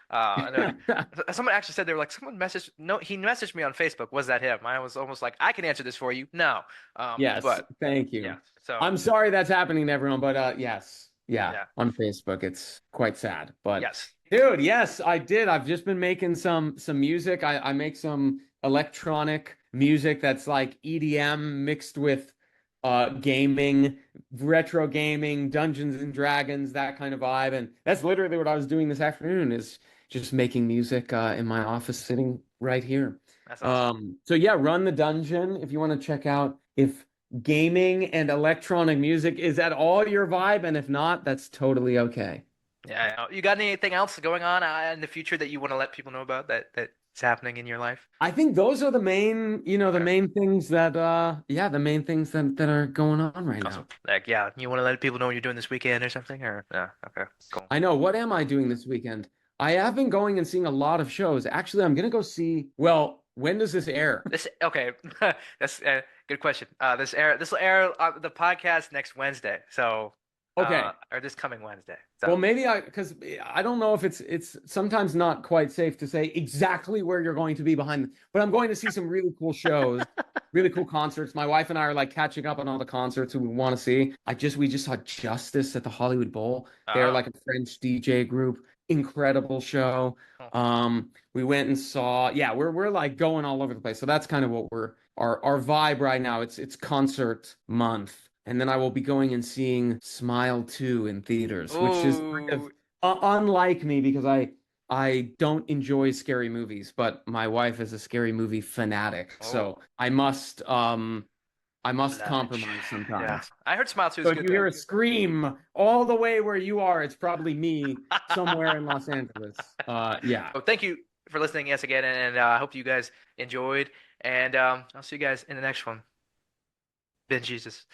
And they're yeah. like, someone actually said they were like, someone messaged, no, he messaged me on Facebook. Was that him? I was almost like, I can answer this for you. No, Yes, but thank yeah. you. So I'm sorry that's happening to everyone, but yes. Yeah, yeah, on Facebook it's quite sad. But yes. dude, yes, I did. I've just been making some music. I make some electronic music that's like EDM mixed with gaming, retro gaming, Dungeons and Dragons, that kind of vibe. And that's literally what I was doing this afternoon is just making music in my office sitting right here. That's awesome. So yeah, Run the Dungeon if you want to check out if gaming and electronic music is at all your vibe, and if not, that's totally okay. Yeah. You got anything else going on in the future that you want to let people know about that's happening in your life? I think those are the main, the Okay. main things that yeah, the main things that are going on right Awesome. now. Like, yeah, you want to let people know what you're doing this weekend or something? Or yeah, okay, cool. I know. What am I doing this weekend? I have been going and seeing a lot of shows. Actually, I'm gonna go see, well, when does this air? This okay. That's a good question. This will air the podcast next Wednesday. So, Okay. or this coming Wednesday. Well, So, maybe because I don't know if it's sometimes not quite safe to say exactly where you're going to be behind, but I'm going to see some really cool shows, really cool concerts. My wife and I are like catching up on all the concerts we want to see. We just saw Justice at the Hollywood Bowl. They're oh, like a French DJ group. Incredible show. cool. We went and saw, yeah, we're like going all over the place. So that's kind of what our vibe right now. It's concert month. And then I will be going and seeing Smile 2 in theaters, which is kind of Oh, unlike me because I don't enjoy scary movies, but my wife is a scary movie fanatic. oh, So I must Lavage. compromise Yeah, sometimes. I heard Smile 2 So is if good you though. hear a scream all the way where you are, it's probably me somewhere in Los Angeles. Yeah. Well, thank you for listening, yes, again, and I hope you guys enjoyed. And I'll see you guys in the next one. Ben Jesus.